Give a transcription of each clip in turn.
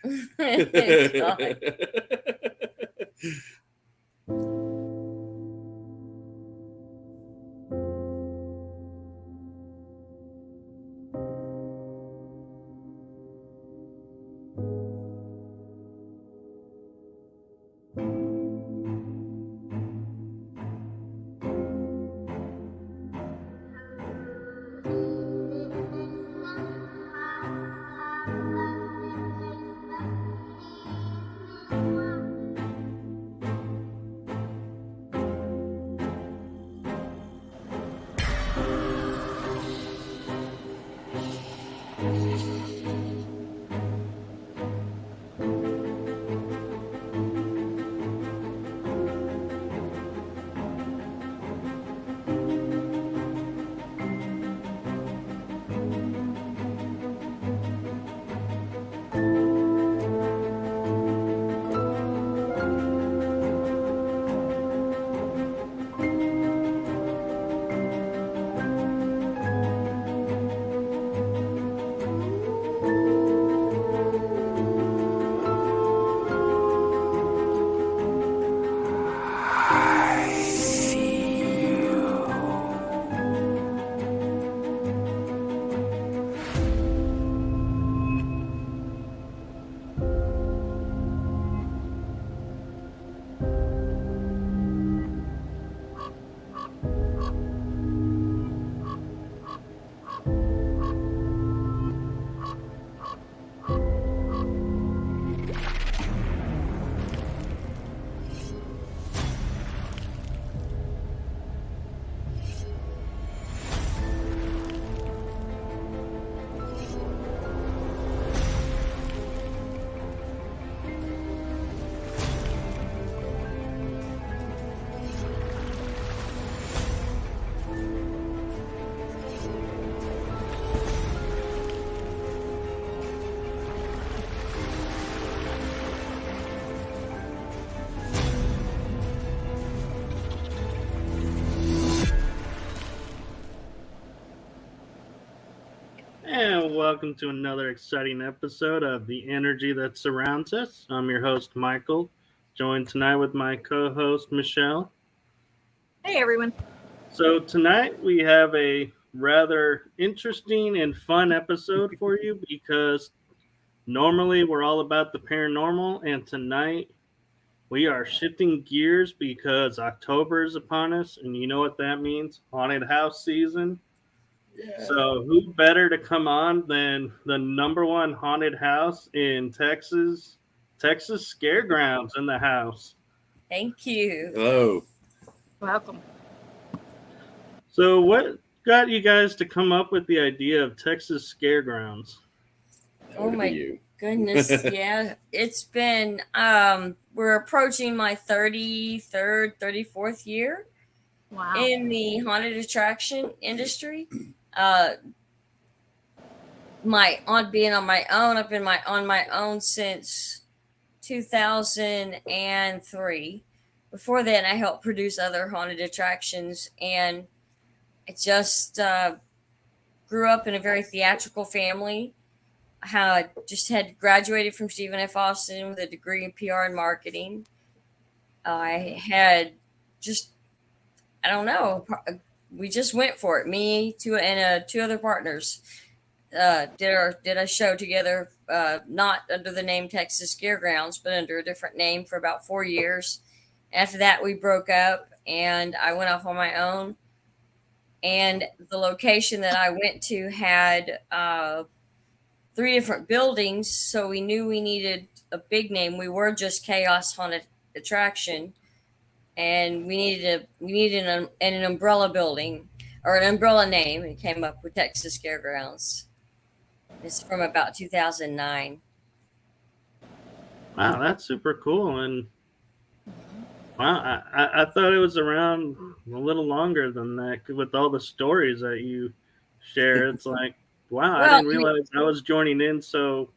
God. And welcome to another exciting episode of The Energy That Surrounds Us. I'm your host, Michael, joined tonight with my co host, Michelle. Hey, everyone. So, tonight we have a rather interesting and fun episode for you because normally we're all about the paranormal, and tonight we are shifting gears because October is upon us, and you know what that means? Haunted house season. Yeah. So, who better to come on than the number one haunted house in Texas? Texas Scaregrounds in the house. Thank you. Hello. Welcome. So, what got you guys to come up with the idea of Texas Scaregrounds? Oh Over to my you. goodness. Yeah. It's been we're approaching my 33rd, 34th year Wow. in the haunted attraction industry. Uh my on being on my own, I've been on my own since 2003. Before then I helped produce other haunted attractions, and I just grew up in a very theatrical family. Had graduated from Stephen F. Austin with a degree in PR and marketing. I had just, I don't know, we just went for it. Me, two other partners did a show together, not under the name Texas Scaregrounds, but under a different name for about 4 years. After that, we broke up, and I went off on my own. And the location that I went to had three different buildings, so we knew we needed a big name. We were just Chaos Haunted Attraction, and we needed an umbrella building or an umbrella name. And came up with Texas Scaregrounds. It's from about 2009. Wow, that's super cool. And wow, I thought it was around a little longer than that with all the stories that you share. It's like, wow, I Well, didn't realize I was joining in so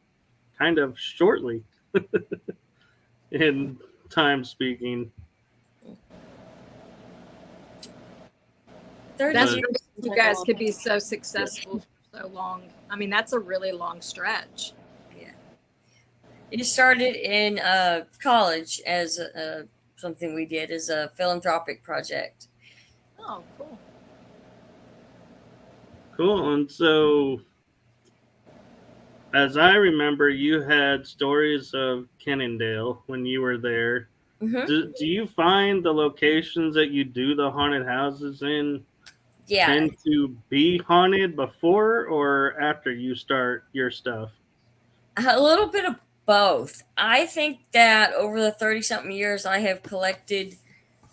kind of shortly in time speaking. 30 That's But years. you guys could be so successful for so long. I mean, that's a really long stretch. Yeah. It started in college as something we did as a philanthropic project. Oh, cool. Cool. And so, as I remember, you had stories of Kennendale when you were there. Hmm. Do you find the locations that you do the haunted houses in Yeah, tend to be haunted before or after you start your stuff? a little bit of both. I think that over the 30 something years, I have collected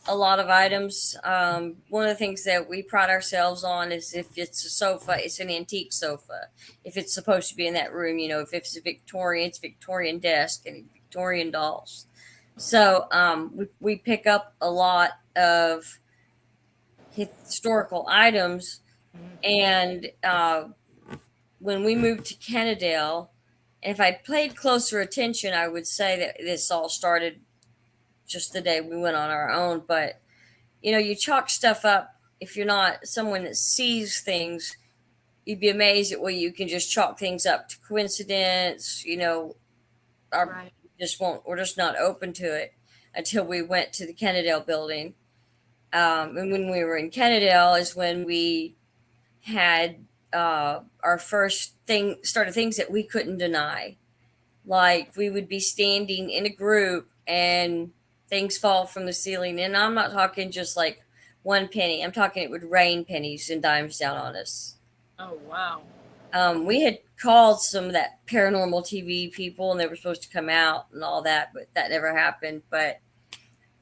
a lot of items. One of the things that we pride ourselves on is if it's a sofa, it's an antique sofa. If it's supposed to be in that room, if it's a Victorian, it's Victorian desk and Victorian dolls. So we pick up a lot of historical items. And when we moved to Kennedale, and if I paid closer attention, I would say that this all started just the day we went on our own. But you chalk stuff up. If you're not someone that sees things, you'd be amazed at what you can just chalk things up to coincidence. Our Right. just won't. We're just not open to it until we went to the Kennedale building. And when we were in Kennedale is when we had our first thing started things that we couldn't deny. Like we would be standing in a group and things fall from the ceiling. And I'm not talking just like one penny. I'm talking it would rain pennies and dimes down on us. Oh, wow. We had called some of that paranormal TV people and they were supposed to come out and all that, but that never happened. But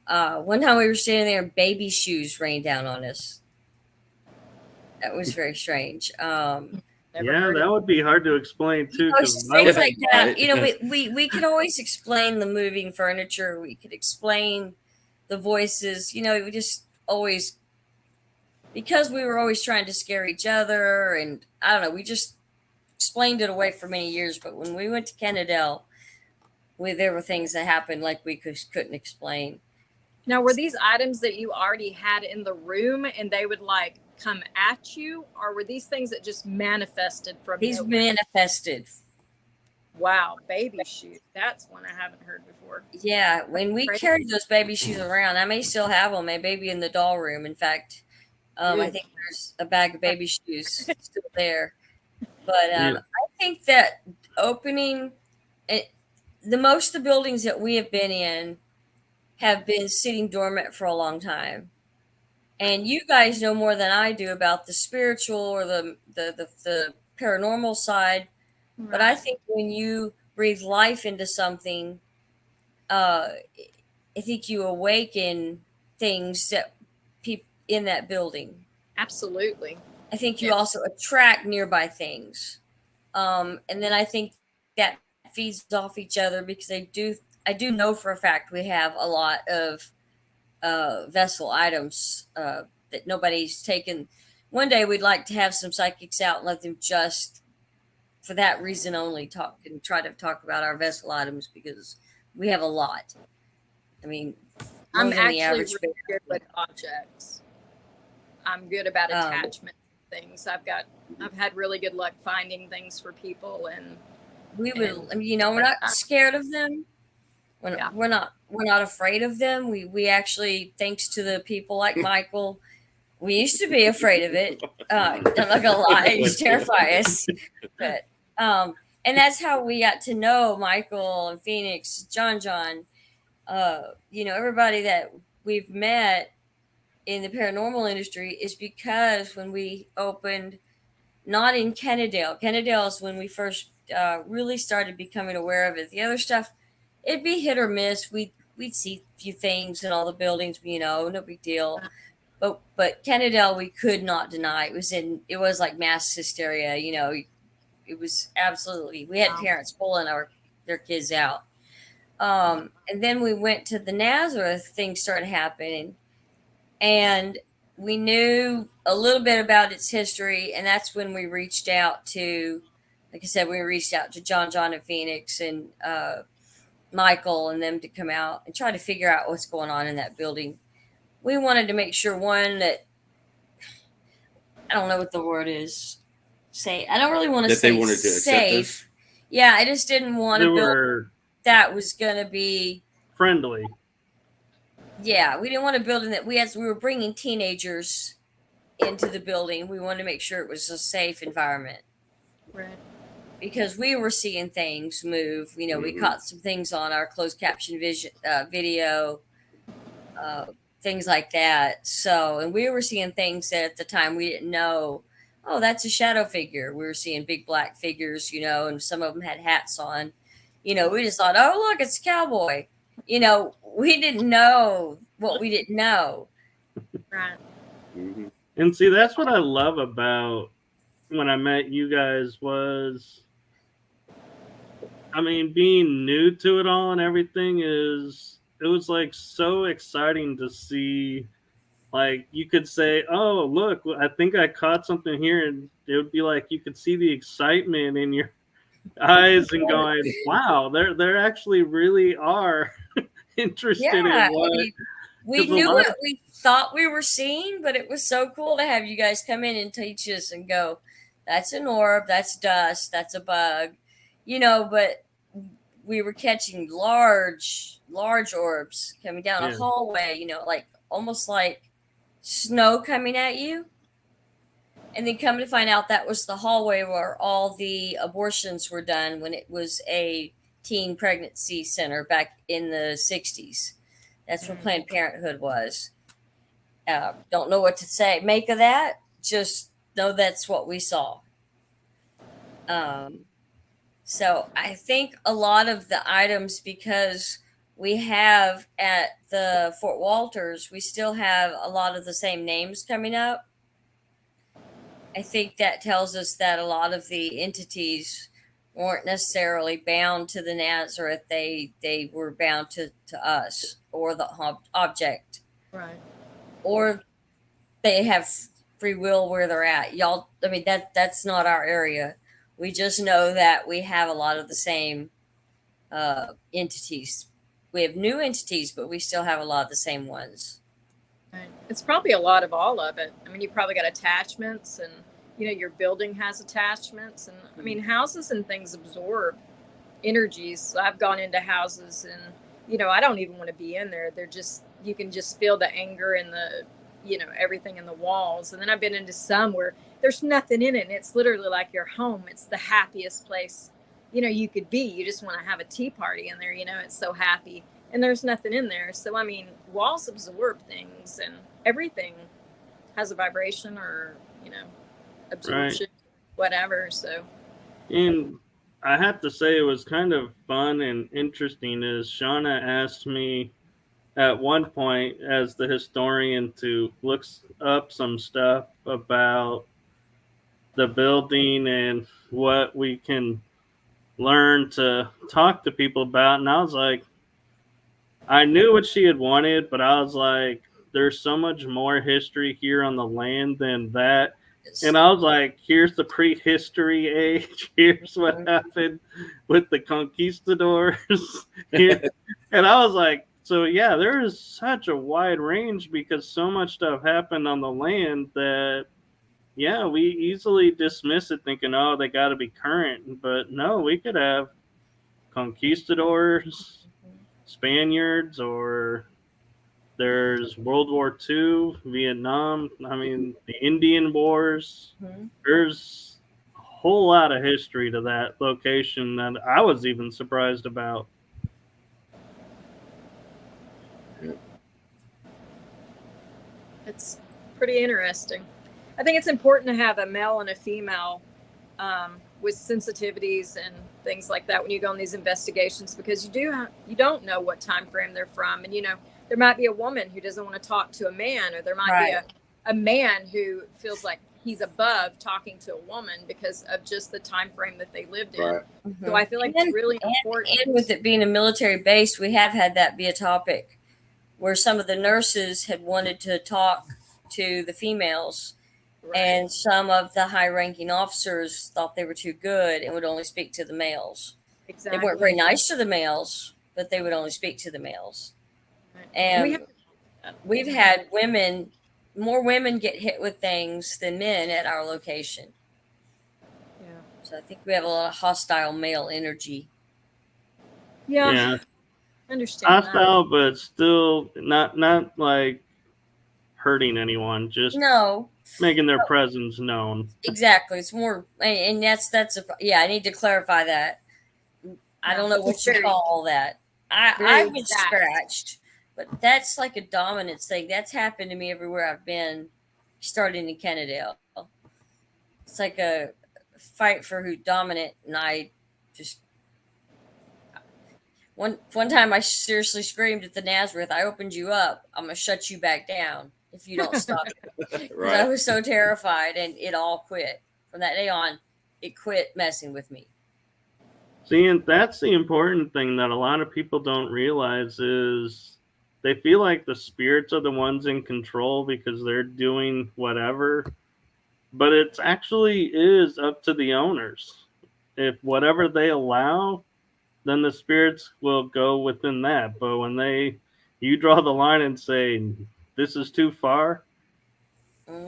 one time we were standing there and baby shoes rained down on us. That was very strange. Never Yeah, heard that of would be hard to explain too. It's just I things was, like that. We could always explain the moving furniture. We could explain the voices. We just always, because we were always trying to scare each other, and I don't know, we just explained it away for many years. But when we went to Kennedale, there were things that happened like we couldn't explain. Now, were these items that you already had in the room and they would like come at you, or were these things that just manifested from These nowhere? manifested. Wow, baby shoes. That's one I haven't heard before. Yeah, when we Crazy. carried those baby shoes around, I may still have them. They may be in the doll room. In fact, I Ew. think there's a bag of baby shoes still there. But yeah, I think that opening it, the most of the buildings that we have been in have been sitting dormant for a long time. And you guys know more than I do about the spiritual or the paranormal side. But I Right. think when you breathe life into something, uh, I think you awaken things that people in that building. Absolutely. I think you Yeah. also attract nearby things. And then I think that feeds off each other because I do know for a fact we have a lot of vessel items that nobody's taken. One day we'd like to have some psychics out and let them just for that reason only talk and try to talk about our vessel items because we have a lot. I mean, more I'm than the actually average really good with objects. I'm good about um, attachment things. I've had really good luck finding things for people and we would, and I mean, we're not scared of them. yeah. We're not afraid of them. We actually, thanks to the people like Michael, we used to be afraid of it. I'm not gonna lie, it used to terrify us. But and that's how we got to know Michael and Phoenix, John. Everybody that we've met in the paranormal industry is because when we opened, not in Kennedale. Kennedale is when we first really started becoming aware of it. The other stuff, it'd be hit or miss. We'd see a few things in all the buildings, no big deal. But Kennedale, we could not deny it was like mass hysteria. It was absolutely. We had Wow. parents pulling their kids out. And then we went to the Nazareth. Things started happening, and we knew a little bit about its history, and that's when we reached out to, like I said, we reached out to John and Phoenix and Michael and them to come out and try to figure out what's going on in that building. We wanted to make sure one that I don't know what the word is. Say I don't really want to That they say wanted to accept us. safe. Yeah, I just didn't want there to build. were that was going to be, friendly. yeah, we didn't want a building that we were bringing teenagers into the building. We wanted to make sure it was a safe environment Right. because we were seeing things move. You know, we caught some things on our closed caption video, uh, things like that. So, and we were seeing things that at the time we didn't know. Oh, that's a shadow figure. We were seeing big black figures, you know, and some of them had hats on. You know, we just thought, oh, look, it's a cowboy. You know, we didn't know what we didn't know. Right. And see, that's what I love about when I met you guys was, I mean, being new to it all and everything it was like so exciting to see. Like you could say, "Oh, look, I think I caught something here," and it would be like you could see the excitement in your eyes and going, "Wow, there actually really are interested in Yeah, what." we Because a knew lot what we thought we were seeing, but it was so cool to have you guys come in and teach us and go, that's an orb, that's dust, that's a bug, you know, but we were catching large orbs coming down a yeah, hallway, you know, like almost like snow coming at you. And then come to find out that was the hallway where all the abortions were done when it was a teen pregnancy center back in the 60s. That's when Planned Parenthood was. Don't know what to say. Make of that. Just know that's what we saw. Um, so I think a lot of the items, because we have at the Fort Walters, we still have a lot of the same names coming up. I think that tells us that a lot of the entities weren't necessarily bound to the Nazareth. They were bound to us or the object, Right. or they have free will where they're at. Y'all, I mean that's not our area. We just know that we have a lot of the same entities. We have new entities, but we still have a lot of the same ones. Right. It's probably a lot of all of it. I mean, you probably got attachments, and you know your building has attachments, and I mean houses and things absorb energies. So I've gone into houses, and you know I don't even want to be in there. They're just, you can just feel the anger and the, you know, everything in the walls. And then I've been into some where there's nothing in it, and it's literally like your home. It's the happiest place, you know, you could be. You just want to have a tea party in there. You know, it's so happy, and there's nothing in there. So I mean, walls absorb things, and everything has a vibration, or you know, right. absorption, whatever. So And I have to say, it was kind of fun and interesting. Is Shawna asked me at one point, as the historian, to look up some stuff about the building and what we can learn to talk to people about. And I was like, I knew what she had wanted, but I was like, there's so much more history here on the land than that. And I was like, here's the prehistory age. Here's what happened with the conquistadors. Here. And I was like, so yeah, there is such a wide range because so much stuff happened on the land that, yeah, we easily dismiss it thinking, oh, they got to be current. But no, we could have conquistadors, Spaniards, or there's World War II, Vietnam. I mean, the Indian Wars. There's a whole lot of history to that location that I was even surprised about. it's pretty interesting. I think it's important to have a male and a female with sensitivities and things like that when you go on these investigations, because you don't know what time frame they're from, and you know there might be a woman who doesn't want to talk to a man, or there might be a man who feels like he's above talking to a woman because of just the time frame that they lived in. Right. So I feel like it's really important. And with it being a military base, we have had that be a topic where some of the nurses had wanted to talk to the females. Right. And some of the high-ranking officers thought they were too good and would only speak to the males. Exactly. They weren't very nice to the males, but they would only speak to the males. Right. And we've had more women get hit with things than men at our location. Yeah. So I think we have a lot of hostile male energy. Yeah, Yeah, understand that. hostile, but still not like hurting anyone, just No, making their presence known. exactly. It's more, and that's a yeah. I need to clarify that. I No, don't know it's what you very, call all that. very I've been exact. scratched, but that's like a dominance thing. That's happened to me everywhere I've been, starting in Kennedale. It's like a fight for who dominant, and I just one time I seriously screamed at the Nazareth, "I opened you up. I'm gonna shut you back down if you don't stop it," because I Right. was so terrified, and it all quit from that day on. It quit messing with me. See, and that's the important thing that a lot of people don't realize is they feel like the spirits are the ones in control because they're doing whatever, but it actually is up to the owners. If whatever they allow, then the spirits will go within that. But when you draw the line and say this is too far,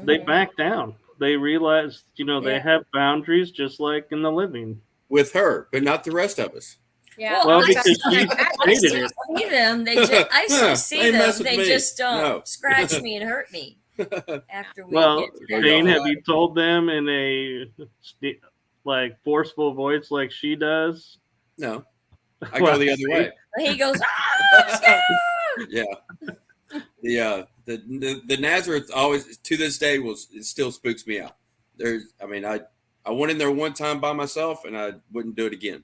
they Hmm. back down. They realize, they Yeah. have boundaries just like in the living. With her, but not the rest of us. Yeah, Well, Well, I I got because still, she I stated still it. see them. I still see Ain't mess them. with They me. just don't No. scratch me and hurt me after we Well, get to Go that your Shane, own point. have life. you told them in a like forceful voice like she does? No, I go Well, the other see, way. He goes, "Ah, I'm scared." Yeah. The Nazareth always to this day it still spooks me out. I went in there one time by myself and I wouldn't do it again.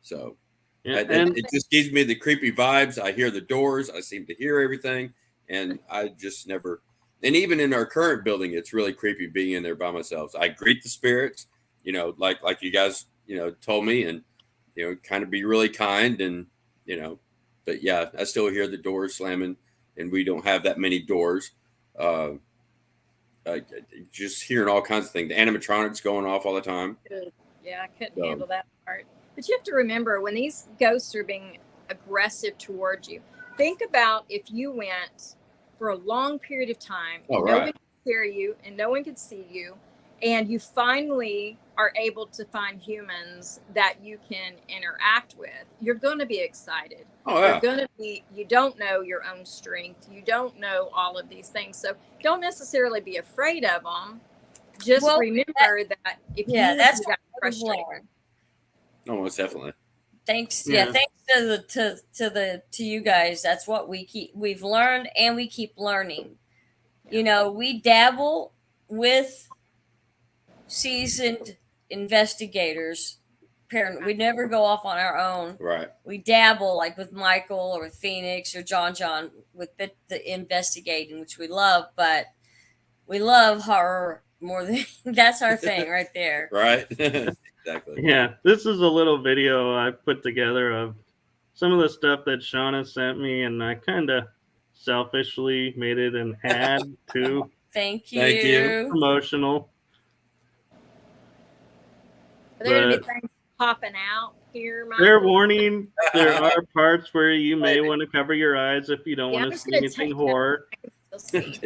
So yeah, it just gives me the creepy vibes. I hear the doors. I seem to hear everything, and I just never. And even in our current building, it's really creepy being in there by myself. So I greet the spirits, like you guys, told me, and kind of be really kind, and but yeah, I still hear the doors slamming, and we don't have that many doors. Uh, just hearing all kinds of things. The animatronics going off all the time. Yeah, I couldn't So, handle that part. But you have to remember when these ghosts are being aggressive towards you, think about if you went for a long period of time oh and no one right, could hear you and no one could see you, and you finally are able to find humans that you can interact with, you're going to be excited. oh You're yeah. going to be, you don't know your own strength. You don't know all of these things. So don't necessarily be afraid of them. Just Well, remember that if yeah, you would that's be what that I've frustrated, learned. Almost definitely. yeah, Thanks to you guys. That's what we've learned, and we keep learning. We dabble with seasoned investigators. We never go off on our own. Right. We dabble like with Michael or with Phoenix or John with the investigating, which we love, but we love horror more than that's our thing right there. Right. Exactly. yeah. This is a little video I put together of some of the stuff that Shawna sent me, and I kind of selfishly made it an ad too, Thank Thank you. you. promotional. are there going to But be things popping out here, fair Michael? warning: there are parts where you may want to cover your eyes if you don't Yeah, want I'm to just see going to anything take it out. horror. You'll see.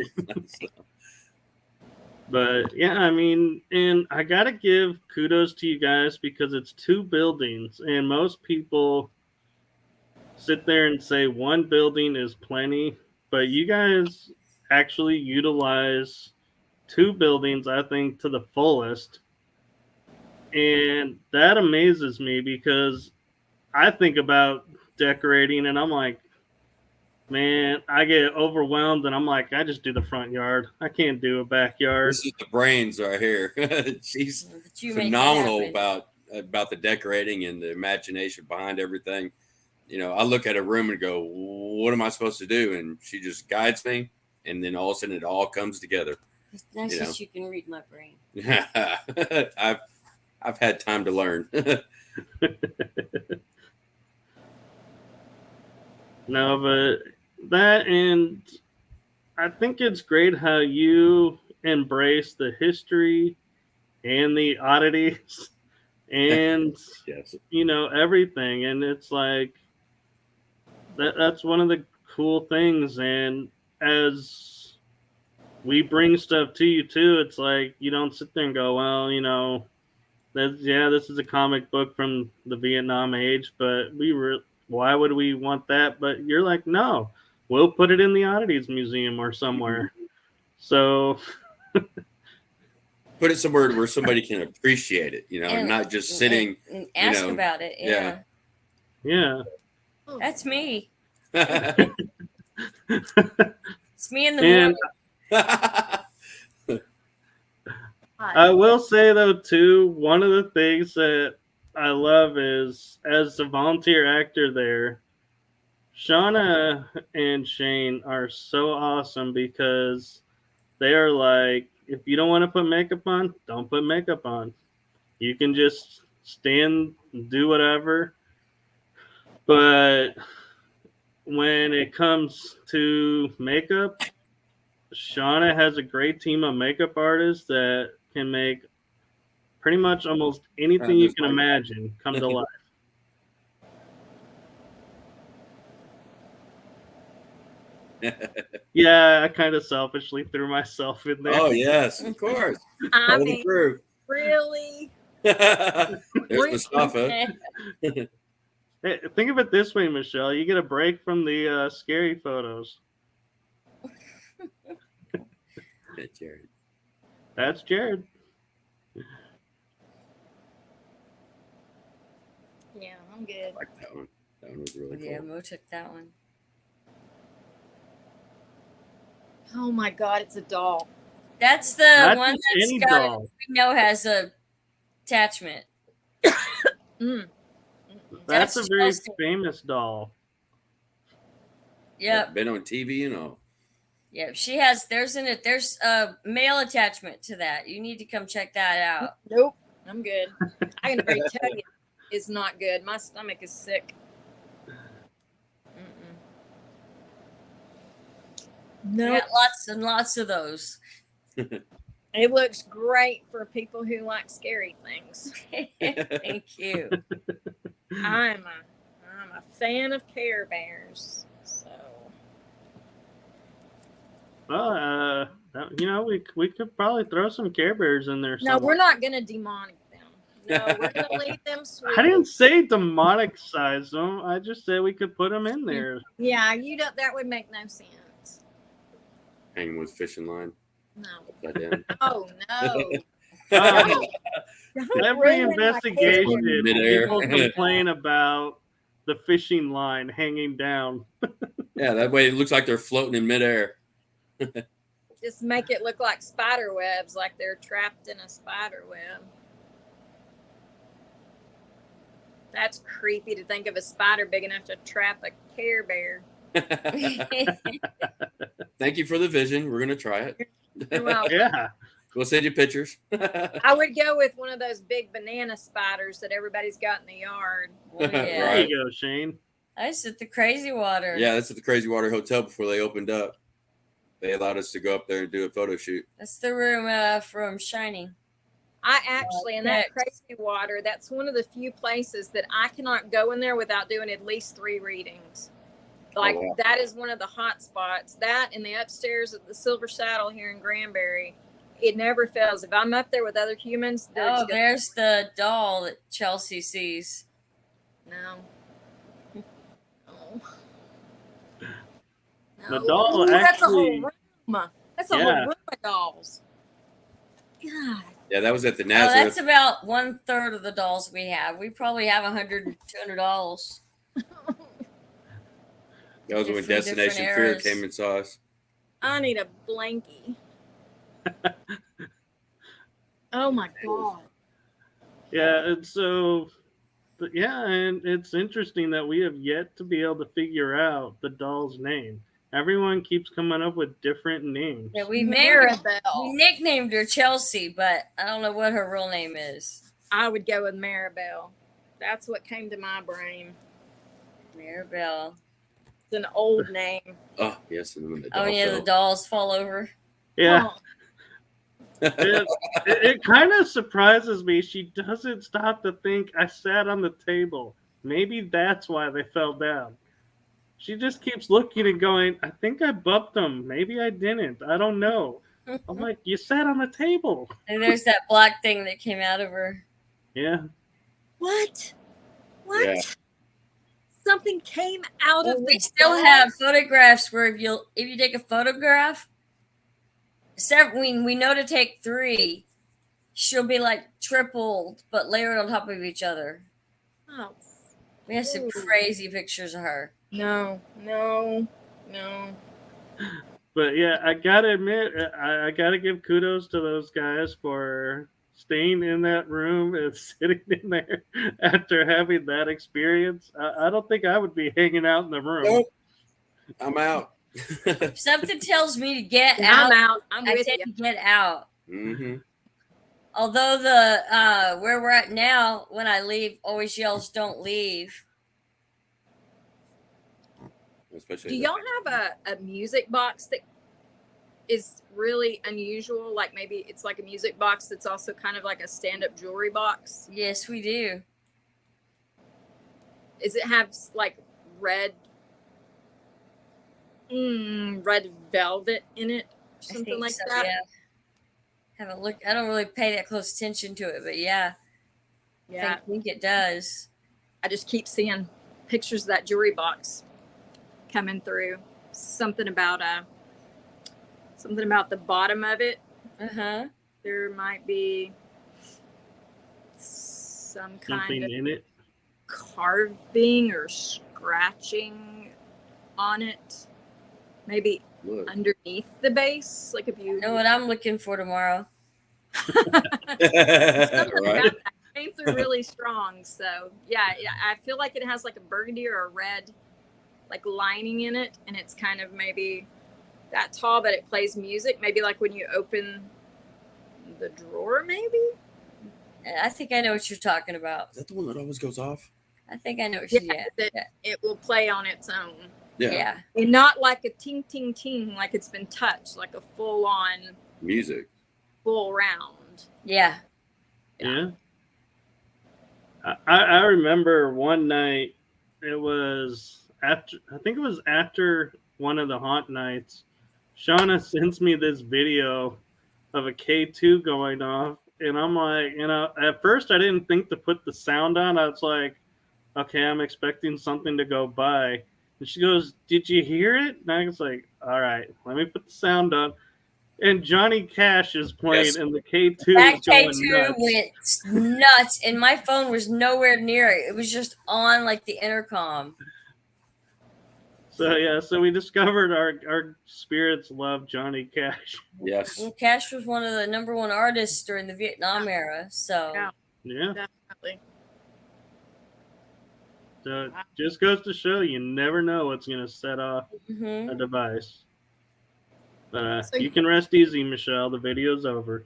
But yeah, I mean, and I gotta give kudos to you guys because it's two buildings, and most people sit there and say one building is plenty, but you guys actually utilize two buildings, I think, to the fullest. And that amazes me because I think about decorating and I'm like, man, I get overwhelmed and I'm like, I just do the front yard. I can't do a backyard. This is the brains right here. She's But you make it phenomenal happen. about the decorating and the imagination behind everything. I look at a room and go, "What am I supposed to do?" And she just guides me, and then all of a sudden it all comes together. It's nice You know. that you can read my brain. I've had time to learn. No, but that, and I think it's great how you embrace the history and the oddities and Yes. everything, and it's like that's one of the cool things. And as we bring stuff to you too, it's like you don't sit there and go, well, this is a comic book from the Vietnam age, but why would we want that? But you're like, no, we'll put it in the oddities museum or somewhere. So Put it somewhere where somebody can appreciate it, and not just sitting. and ask about it. yeah. yeah. That's me. Yeah. It's me in the And morning. I will say though too, one of the things that I love is as a volunteer actor there, Shawna and Shayne are so awesome because they are like, if you don't want to put makeup on, don't put makeup on. You can just stand, do whatever. But when it comes to makeup, Shawna has a great team of makeup artists that can make pretty much almost anything you can imagine come to life. Yeah, I kind of selfishly threw myself in there. Oh yes, of course. I Tell the mean, truth. really? There's Mustafa. Hey, think of it this way, Michelle. You get a break from the scary photos. Yeah, Jared. That's Jared. Yeah, I'm good. I like that one. That one was really Yeah, cool. Mo took that one. Oh my God, it's a doll. That's the Not one just that's any got doll. we know has a attachment. Mm. That's That's a very Chelsea. famous doll. Yep. Been on TV and all. Yep. She has. There's a male attachment to that. You need to come check that out. Nope, I'm good. I can already tell you, it's not good. My stomach is sick. Mm-mm. We No, got lots and lots of those. it looks great for people who like scary things. Thank you. I'm a fan of Care Bears, so Well, we could probably throw some Care Bears in there. no, we're not gonna demonic them. No, we're gonna leave them sweet. I didn't say demonic size them. I just said we could put them in there. Yeah, you don't. That would make no sense. Hanging with fishing line. No. Upside down. Oh no. Um, Don't every ruin my investigation, Care Midair. people complain about the fishing line hanging down. Yeah, that way it looks like they're floating in midair. Just make it look like spider webs, like they're trapped in a spider web. That's creepy to think of a spider big enough to trap a Care Bear. Thank you for the vision. We're gonna try it. You're welcome. Yeah. We'll send you pictures. I would go with one of those big banana spiders that everybody's got in the yard. Well, yeah. There Right. you go, Shane. I was at the Crazy Water. Yeah, that's at the Crazy Water Hotel before they opened up. They allowed us to go up there and do a photo shoot. That's the room from Shining. I actually, in that Crazy Water, that's one of the few places that I cannot go in there without doing at least 3 readings. Like, wow. that is one of the hot spots. That and the upstairs at the Silver Saddle here in Granbury, it never fails. If I'm up there with other humans, There's the doll that Chelsea sees. No. The doll Ooh, that's a whole actually. room. That's a whole Yeah. room of dolls. God. Yeah, that was at the Oh, Nazareth. that's about 1/3 of the dolls we have. We probably have 100, 200 dolls. That was when different Destination Fear eras. came and saw us. I need a blankie. Oh my God. Yeah, and so, and it's interesting that we have yet to be able to figure out the doll's name. Everyone keeps coming up with different names. Yeah, we Maribel. nicknamed her Chelsea, but I don't know what her real name is. I would go with Maribel. That's what came to my brain. Maribel. It's an old name. Oh, yes. And then the Oh doll yeah, fell. the dolls fall over. Yeah, Oh, it kind of surprises me. She doesn't stop to think I sat on the table. Maybe that's why they fell down. She just keeps looking and going, I think I bumped them. Maybe I didn't. I don't know. I'm like, you sat on the table. And there's that black thing that came out of her. Yeah. what? What? Yeah. something came out Well, of the we still doll? have photographs where if you take a photograph, we know to take 3. She'll be like tripled, but layered on top of each other. Oh, We have some Ooh. crazy pictures of her. no. But yeah, I gotta admit, I gotta give kudos to those guys for staying in that room and sitting in there after having that experience. I don't think I would be hanging out in the room. Nope. I'm out. Something tells me to get Yeah, out. I'm out. I'm I with tend you. to get out. hmm Although the where we're at now, when I leave, always yells, "Don't leave." Especially Do y'all have a music box that is really unusual? Like maybe it's like a music box that's also kind of like a stand-up jewelry box. Yes, we do. Does it have like red red velvet in it? I Something think like so. that? Yeah. Haven't looked. I don't really pay that close attention to it, but yeah, Yeah. I think it does. I just keep seeing pictures of that jewelry box coming through. Something about the bottom of it. Uh-huh. There might be some kind Something of in it. carving or scratching on it. Maybe Look. underneath the base. Like if you You know what I'm looking for tomorrow? something Right? about that came through really strong. So yeah, I feel like it has like a burgundy or a red like lining in it, and it's kind of maybe that tall, but it plays music. Maybe like when you open the drawer, maybe. I think I know what you're talking about. Is that the one that always goes off? I think I know what Yeah, you. Yeah. that Yeah. it will play on its own. Yeah. And not like a ting ting ting, like it's been touched, like a full on Music. full round. Yeah. Yeah. I remember one night, it was after, I think it was after one of the haunt nights. Shawna sends me this video of a K2 going off. And I'm like, at first I didn't think to put the sound on. I was like, okay, I'm expecting something to go by. And she goes, "Did you hear it?" And I was like, all right, let me put the sound on. And Johnny Cash is playing, Yes. and the K2 That is going K2 nuts. went nuts, and my phone was nowhere near it. It was just on like the intercom. So yeah, so we discovered our spirits love Johnny Cash. Yes. Well, Cash was one of the #1 artists during the Vietnam era. So Yeah, Yeah. definitely. So it just goes to show you never know what's going to set off mhm. a device. But So you can rest easy, Michelle. The video's over.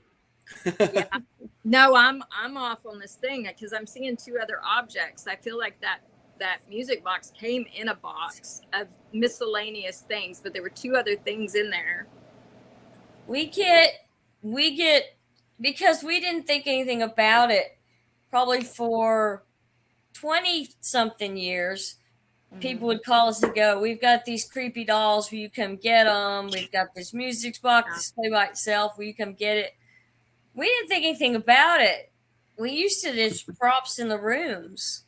yeah. No, I'm off on this thing because I'm seeing 2 other objects. I feel like that music box came in a box of miscellaneous things, but there were 2 other things in there. we get because we didn't think anything about it. Probably for 20 something years, people would call us and go, "We've got these creepy dolls. Will you come get them? We've got this music box display by itself. Will you come get it?" We didn't think anything about it. We used it as props in the rooms.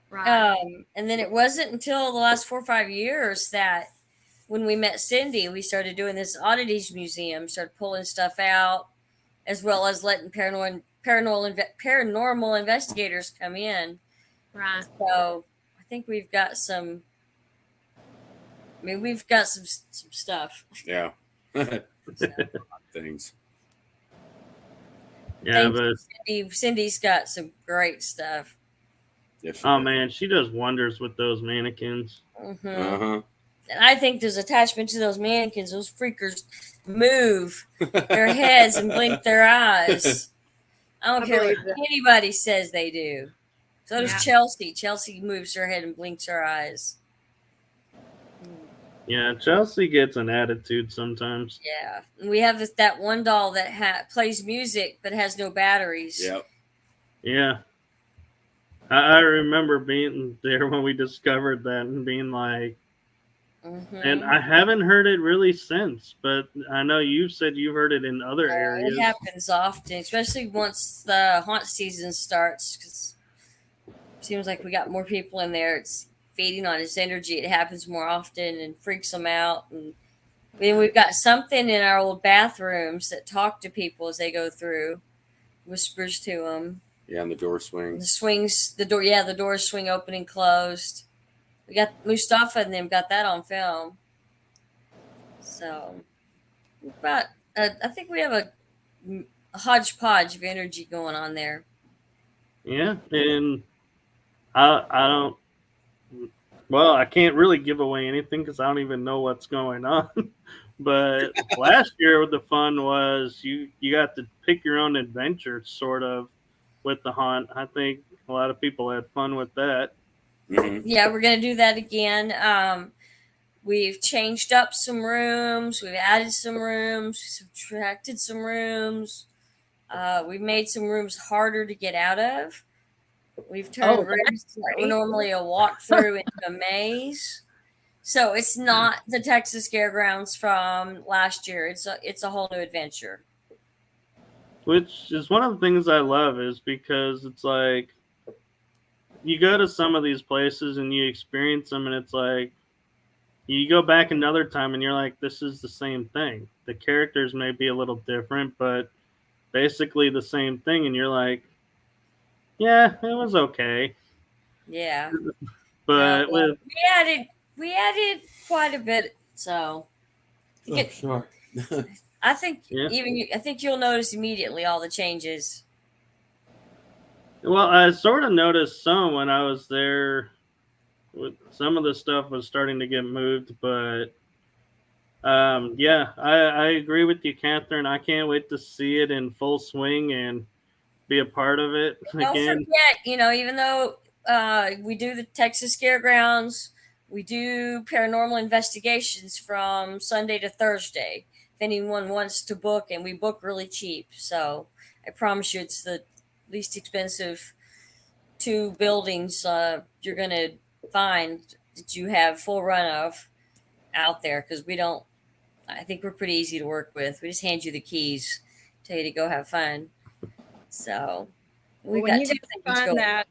Right. And then it wasn't until the last 4 or 5 years that when we met Cindy, we started doing this oddities museum, started pulling stuff out, as well as letting paranormal investigators come in. Right. So I think we've got some. I mean, we've got some stuff. Yeah. So, Things. Yeah, thank but you, Cindy's got some great stuff. Yes. oh man, she does wonders with those mannequins. Mm-hmm. Uh-huh. And I think there's attachment to those mannequins. Those freakers move their heads and blink their eyes. I don't care what believe that. anybody says they do. So does Yeah. Chelsea. Chelsea moves her head and blinks her eyes. Yeah, Chelsea gets an attitude sometimes. Yeah. And we have that one doll that plays music but has no batteries. Yep. Yeah. I remember being there when we discovered that and being like, Mm-hmm. and I haven't heard it really since, but I know you said you've heard it in other areas. It happens often, especially once the haunt season starts, because it seems like we got more people in there. It feeding on his energy, it happens more often and freaks him out. And then we've got something in our old bathrooms that talk to people as they go through, whispers to them. Yeah, and the door The swings. swings, the door, yeah, the doors swing open and closed. We got Mustafa and them got that on film. So, but I think we have a hodgepodge of energy going on there. Yeah, and I don't. Well, I can't really give away anything because I don't even know what's going on. But last year, the fun was you got to pick your own adventure, sort of, with the haunt. I think a lot of people had fun with that. Yeah, we're gonna do that again. We've changed up some rooms. We've added some rooms. Subtracted some rooms. We've made some rooms harder to get out of. We've turned rooms that were normally a walkthrough into a maze. So it's not the Texas Fairgrounds from last year. It's a whole new adventure. Which is one of the things I love, is because it's like you go to some of these places and you experience them, and it's like you go back another time and you're like, this is the same thing. The characters may be a little different, but basically the same thing. And you're like, yeah, it was okay. Yeah. But with we added quite a bit. So Sure. I think Yeah. I think you'll notice immediately all the changes. Well, I sort of noticed some when I was there. Some of the stuff was starting to get moved, but yeah, I agree with you, Catherine. I can't wait to see it in full swing and be a part of it Don't again. forget, even though we do the Texas Fairgrounds, we do paranormal investigations from Sunday to Thursday. If anyone wants to book, and we book really cheap, so I promise you, it's the least expensive two buildings you're gonna find that you have full run of out there, because we don't. I think we're pretty easy to work with. We just hand you the keys, tell you to go have fun. So we when got you two guys things find going. that,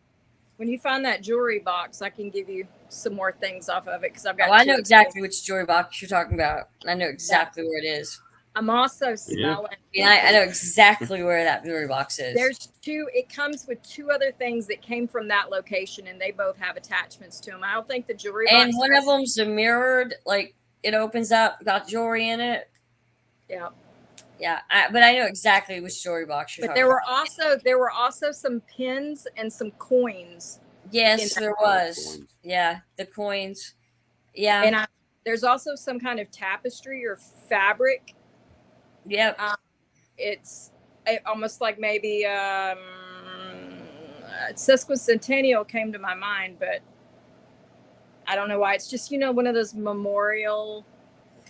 when you find that jewelry box, I can give you some more things off of it because I've got. Oh, I two know exactly which jewelry box you're talking about. I know exactly where it is. I'm also smelling. Yeah, I know exactly where that jewelry box is. There's two. It comes with two other things that came from that location, and they both have attachments to them. I don't think the jewelry box. And one of them's a mirrored, like it opens up, got jewelry in it. Yeah. Yeah, but I know exactly which jewelry box you're But talking there were also some pins and some coins. Yes, there was. Yeah, the coins. Yeah. And there's also some kind of tapestry or fabric. Yep. It's almost like maybe sesquicentennial came to my mind, but I don't know why. It's just, one of those memorial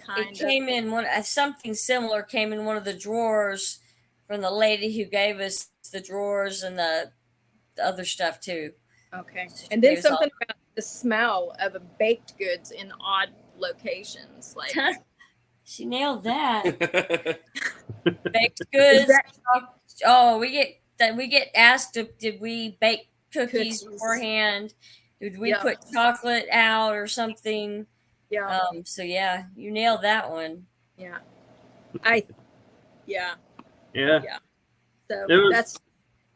kind It came in something similar came in one of the drawers from the lady who gave us the drawers and the other stuff too. Okay. And then something about the smell of baked goods in odd locations. Like she nailed that. Baked goods. We get asked did we bake cookies beforehand? Did we put chocolate out or something? Yeah. So yeah, you nailed that one. Yeah. Yeah. So that's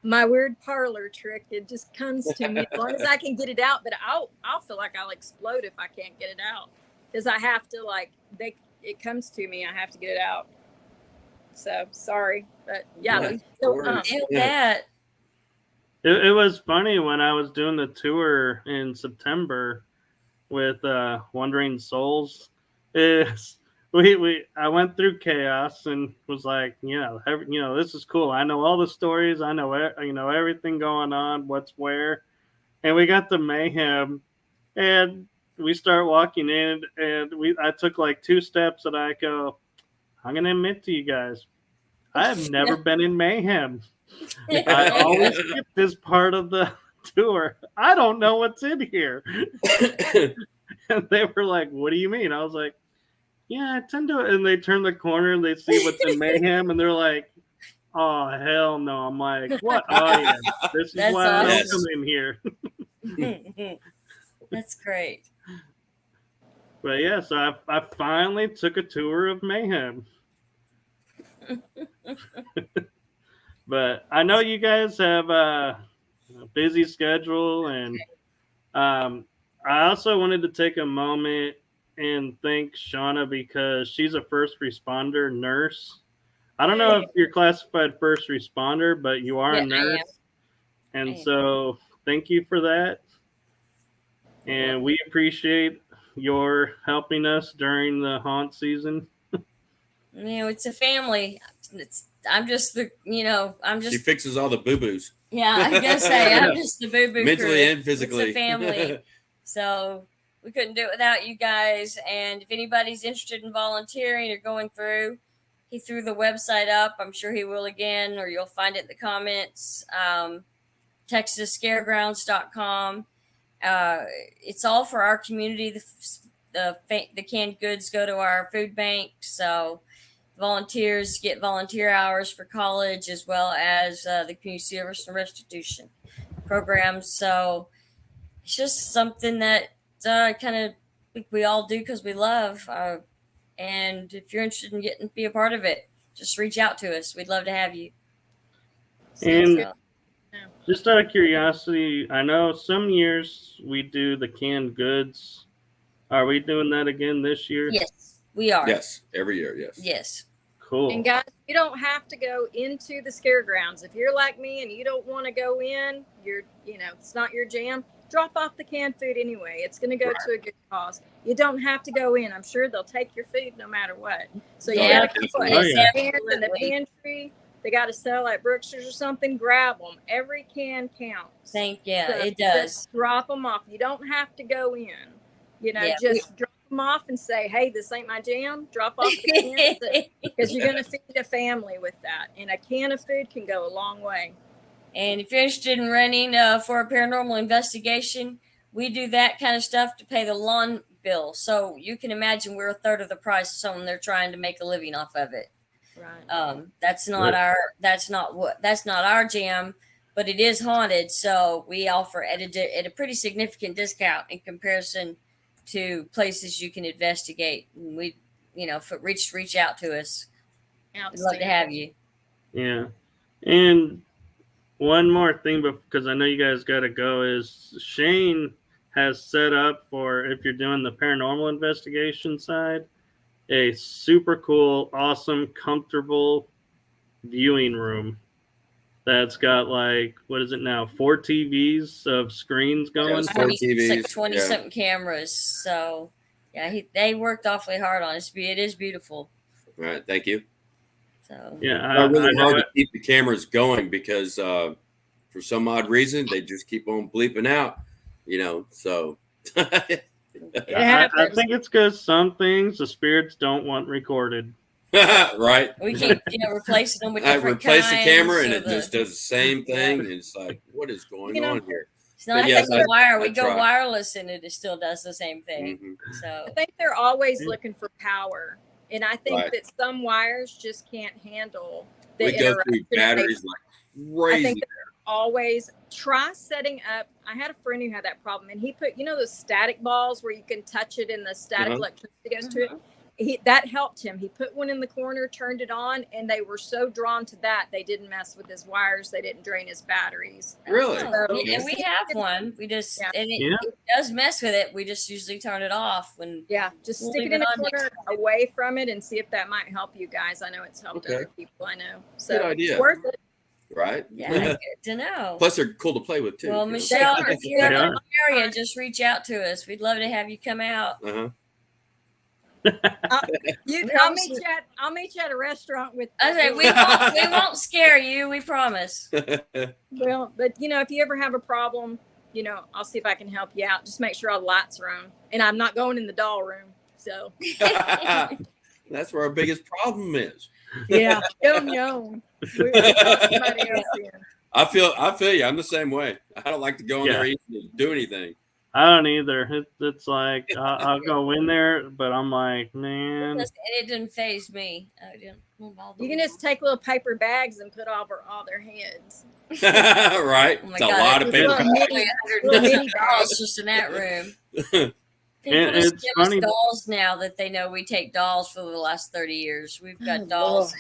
my weird parlor trick. It just comes to me as long as I can get it out. But I'll feel like I'll explode if I can't get it out, because I have to it comes to me. I have to get it out. So sorry, but yeah. That. It was funny when I was doing the tour in September with Wandering Souls. I went through chaos and was like, this is cool. I know all the stories. I know everything going on, what's where. And we got to mayhem, and we start walking in, and I took like 2 steps, and I go, I'm gonna admit to you guys, I have never been in mayhem. I always skip this part of the tour. I don't know what's in here. And they were like, what do you mean? I was like, yeah, I tend to. And they turn the corner and they see what's in mayhem, and they're like, oh, hell no. I'm like, what? Oh, yeah. This is why I don't come in here. That's great. But yeah, so I finally took a tour of Mayhem. But I know you guys have a busy schedule, and I also wanted to take a moment and thank Shawna because she's a first responder nurse. I don't know if you're classified first responder, but you are Yeah, a I nurse. am. And so thank you for that. And we appreciate your helping us during the haunt season. It's a family. I'm just the, I'm She just, fixes all the boo boos. yeah, I gotta say, I'm just the boo boo Mentally crew. and physically. It's a family. So we couldn't do it without you guys. And if anybody's interested in volunteering or going through, he threw the website up. I'm sure he will again, or you'll find it in the comments. TexasScaregrounds.com. It's all for our community. The canned goods go to our food bank. So volunteers get volunteer hours for college as well as the community service and restitution programs. So it's just something that kind of we all do because we love. And if you're interested in getting be a part of it, just reach out to us. We'd love to have you. And good. just out of curiosity, I know some years we do the canned goods. Are we doing that again this year? Yes, we are. Yes, every year. Yes. Yes. Cool. And guys, you don't have to go into the scare grounds. If you're like me and you don't want to go in, it's not your jam, drop off the canned food anyway. It's going to go to a good cause. You don't have to go in. I'm sure they'll take your food no matter what. So you Yeah, got to keep Oh, cans yeah. in the pantry. They got to sell at Brookshire's or something. Grab them. Every can counts. It does. Just drop them off. You don't have to go in. Yeah, Just drop them off and say, "Hey, this ain't my jam." Drop off the cans because you're going to feed a family with that. And a can of food can go a long way. And if you're interested in running for a paranormal investigation, we do that kind of stuff to pay the lawn bill. So you can imagine we're a third of the price of someone they're trying to make a living off of it. Right. That's not our jam, but it is haunted. So we offer at a pretty significant discount in comparison to places you can investigate. And we, if it reach out to us. We'd love to have you. Yeah. And one more thing, because I know you guys got to go, is Shane has set up for, if you're doing the paranormal investigation side, a super cool, awesome, comfortable viewing room that's got what is it now, 4 TVs of screens going. Yes, 4 TVs, like 20 something cameras. So yeah, they worked awfully hard on it. It is beautiful. All right, thank you. So yeah, it's really hard to keep the cameras going because for some odd reason they just keep on bleeping out, so I think it's because some things the spirits don't want recorded. right. We keep replacing them with I different replace kinds, the camera and so it just does the same thing. And it's like, what is going on here? It's not Yes, like the wire. We I go try. wireless and it still does the same thing. Mm-hmm. So I think they're always looking for power. And I think Right. that some wires just can't handle the We go through interaction. batteries like crazy. I think always try setting up. I had a friend who had that problem, and he put, those static balls where you can touch it and the static electricity goes to it. That helped him. He put one in the corner, turned it on, and they were so drawn to that they didn't mess with his wires. They didn't drain his batteries. Really? and we have one. We just and it does mess with it. We just usually turn it off when just we'll stick leave it in it a on corner away from it and see if that might help you guys. I know it's helped other people. I know. So Good idea. it's worth it. Right? Yeah, good to know. Plus, they're cool to play with too. Well, Michelle, if you're ever in the area, just reach out to us. We'd love to have you come out. I'll meet you at a restaurant with. I say we won't scare you. We promise. Well, but if you ever have a problem, I'll see if I can help you out. Just make sure all the lights are on, and I'm not going in the doll room. So that's where our biggest problem is. Yeah, somebody else in. I feel you. I'm the same way. I don't like to go in there and do anything. I don't either. It's like I'll go in there, but I'm like, man. It didn't faze me. You can just take little paper bags and put over all their heads. Right. Oh my it's God, a lot of paper. $100 just in that room. People And just it's give funny. us dolls now that they know we take dolls for the last 30 years. We've got dolls.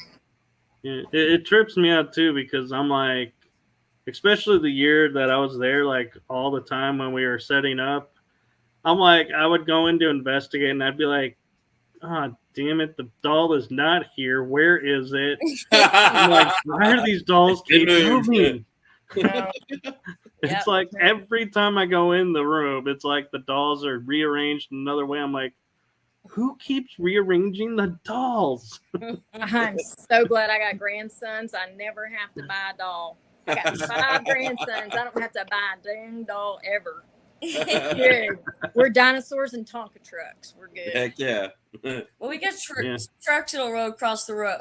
Yeah, it trips me out too because I'm like, especially the year that I was there, like all the time when we were setting up, I'm like, I would go in to investigate and I'd be like, ah, damn it, the doll is not here. Where is it? I'm like, why are these dolls It keep moved. moving? No. It's Yep. like every time I go in the room, it's like the dolls are rearranged another way. I'm like, who keeps rearranging the dolls? I'm so glad I got grandsons. I never have to buy a doll. I got 5 grandsons. I don't have to buy a dang doll ever. Good. We're dinosaurs and Tonka trucks. We're good. Heck yeah. Well, we got Yeah. trucks that'll roll across the road,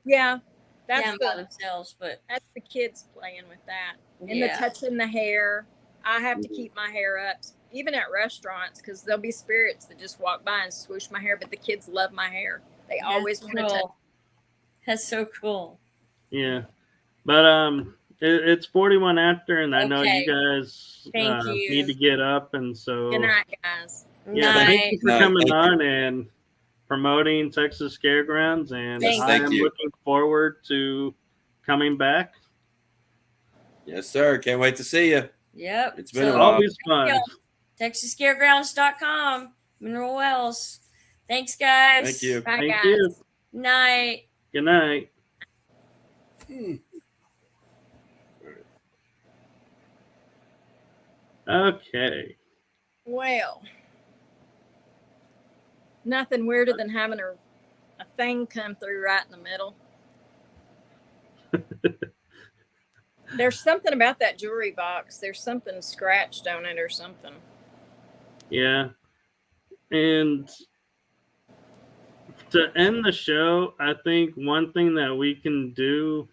Yeah, down that's by the themselves, but kids playing with that. And the yeah. touching the hair. I have to keep my hair up, even at restaurants, because there'll be spirits that just walk by and swoosh my hair. But the kids love my hair. They always want to touch. cool. That's so cool. Yeah. But it's 41 after, and I know you Okay. guys Thank you. need to get up, and so Good night, guys. yeah, thank Night. you for Night. coming Thank you. on and promoting Texas Scaregrounds, and Yes, I thank am you. looking forward to coming back. Yes, sir. Can't wait to see you. Yep. It's been a So, while. Always fun. you. TexasScaregrounds.com. Mineral Wells. Thanks, guys. Thank you. Bye, Thank guys. you. Night. Good night. Okay. Well, nothing weirder than having a thing come through right in the middle. There's something about that jewelry box. There's something scratched on it or something. Yeah. And to end the show, I think one thing that we can do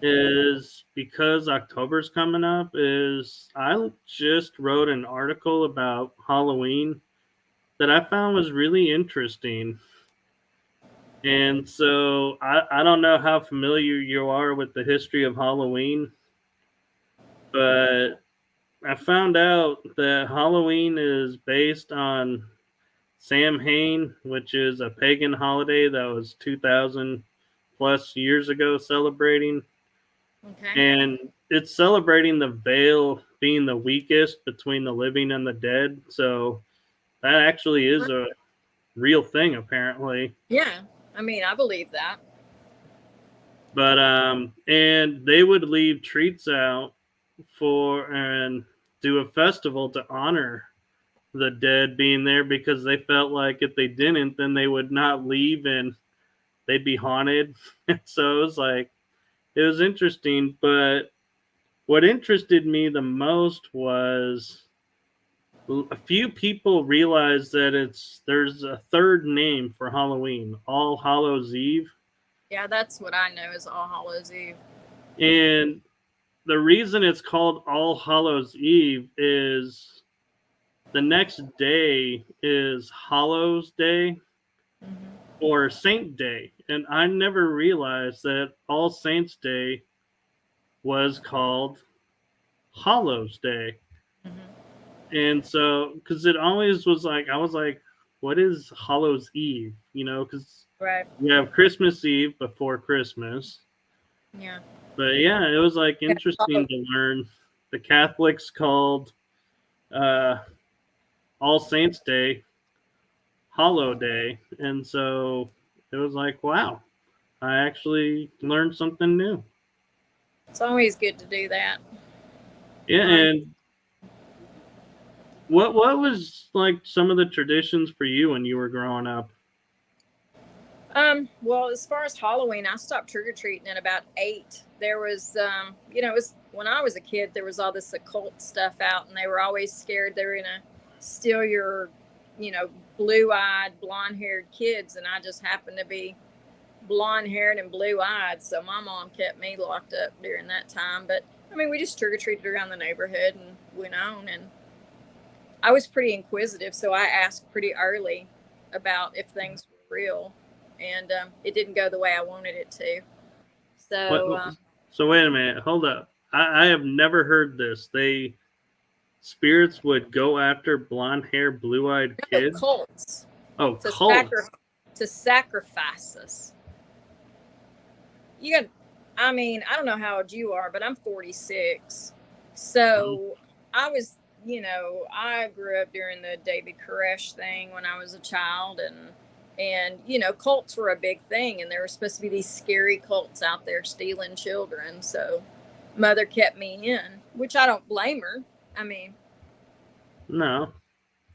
is, because October's coming up, is I just wrote an article about Halloween that I found was really interesting. And so I don't know how familiar you are with the history of Halloween, but I found out that Halloween is based on Samhain, which is a pagan holiday that was 2,000 plus years ago celebrating. Okay. And it's celebrating the veil being the weakest between the living and the dead. So that actually is a real thing, apparently. Yeah. I mean, I believe that. But and they would leave treats out for and do a festival to honor the dead being there, because they felt like if they didn't, then they would not leave and they'd be haunted. So it was like, it was interesting. But what interested me the most was a few people realized that there's a third name for Halloween, All Hallows Eve. Yeah, that's what I know is All Hallows Eve. And the reason it's called All Hallows Eve is the next day is Hallows Day or Saint Day. And I never realized that All Saints Day was called Hallows Day. And so, because it always was like, I was like, what is Hallows Eve? You know, because Right. you have Christmas Eve before Christmas. Yeah. But yeah, it was like interesting to learn. The Catholics called All Saints Day Hallow Day. And so it was like, wow, I actually learned something new. It's always good to do that. Yeah, and what was like some of the traditions for you when you were growing up? Well, as far as Halloween, I stopped trick-or-treating at about 8. There was, it was when I was a kid, there was all this occult stuff out, and they were always scared they were going to steal your, blue-eyed, blonde-haired kids, and I just happened to be blonde-haired and blue-eyed, so my mom kept me locked up during that time. But, I mean, we just trick-or-treated around the neighborhood and went on, and I was pretty inquisitive, so I asked pretty early about if things were real. And it didn't go the way I wanted it to. So So wait a minute, hold up. I have never heard this. They spirits would go after blonde hair, blue eyed No, kids? cults Oh, to cults. to sacrifice us. You got, I mean, I don't know how old you are, but I'm 46. So I was, I grew up during the David Koresh thing when I was a child, and cults were a big thing, and there were supposed to be these scary cults out there stealing children. So mother kept me in, which I don't blame her. I mean, No.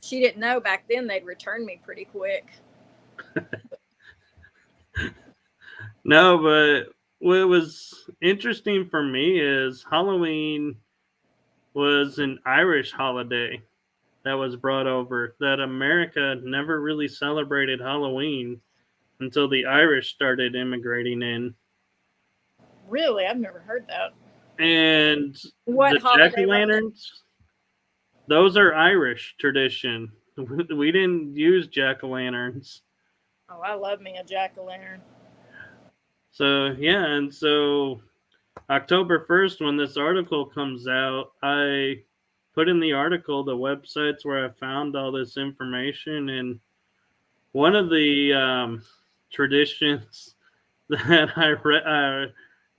she didn't know back then they'd return me pretty quick. No, but what was interesting for me is Halloween was an Irish holiday that was brought over, that America never really celebrated Halloween until the Irish started immigrating in. Really? I've never heard that. And What the holiday was it? jack-o'-lanterns, those are Irish tradition. We didn't use jack-o'-lanterns. Oh, I love me a jack-o'-lantern. So, yeah, and so October 1st, when this article comes out, I put in the article the websites where I found all this information, and one of the traditions that I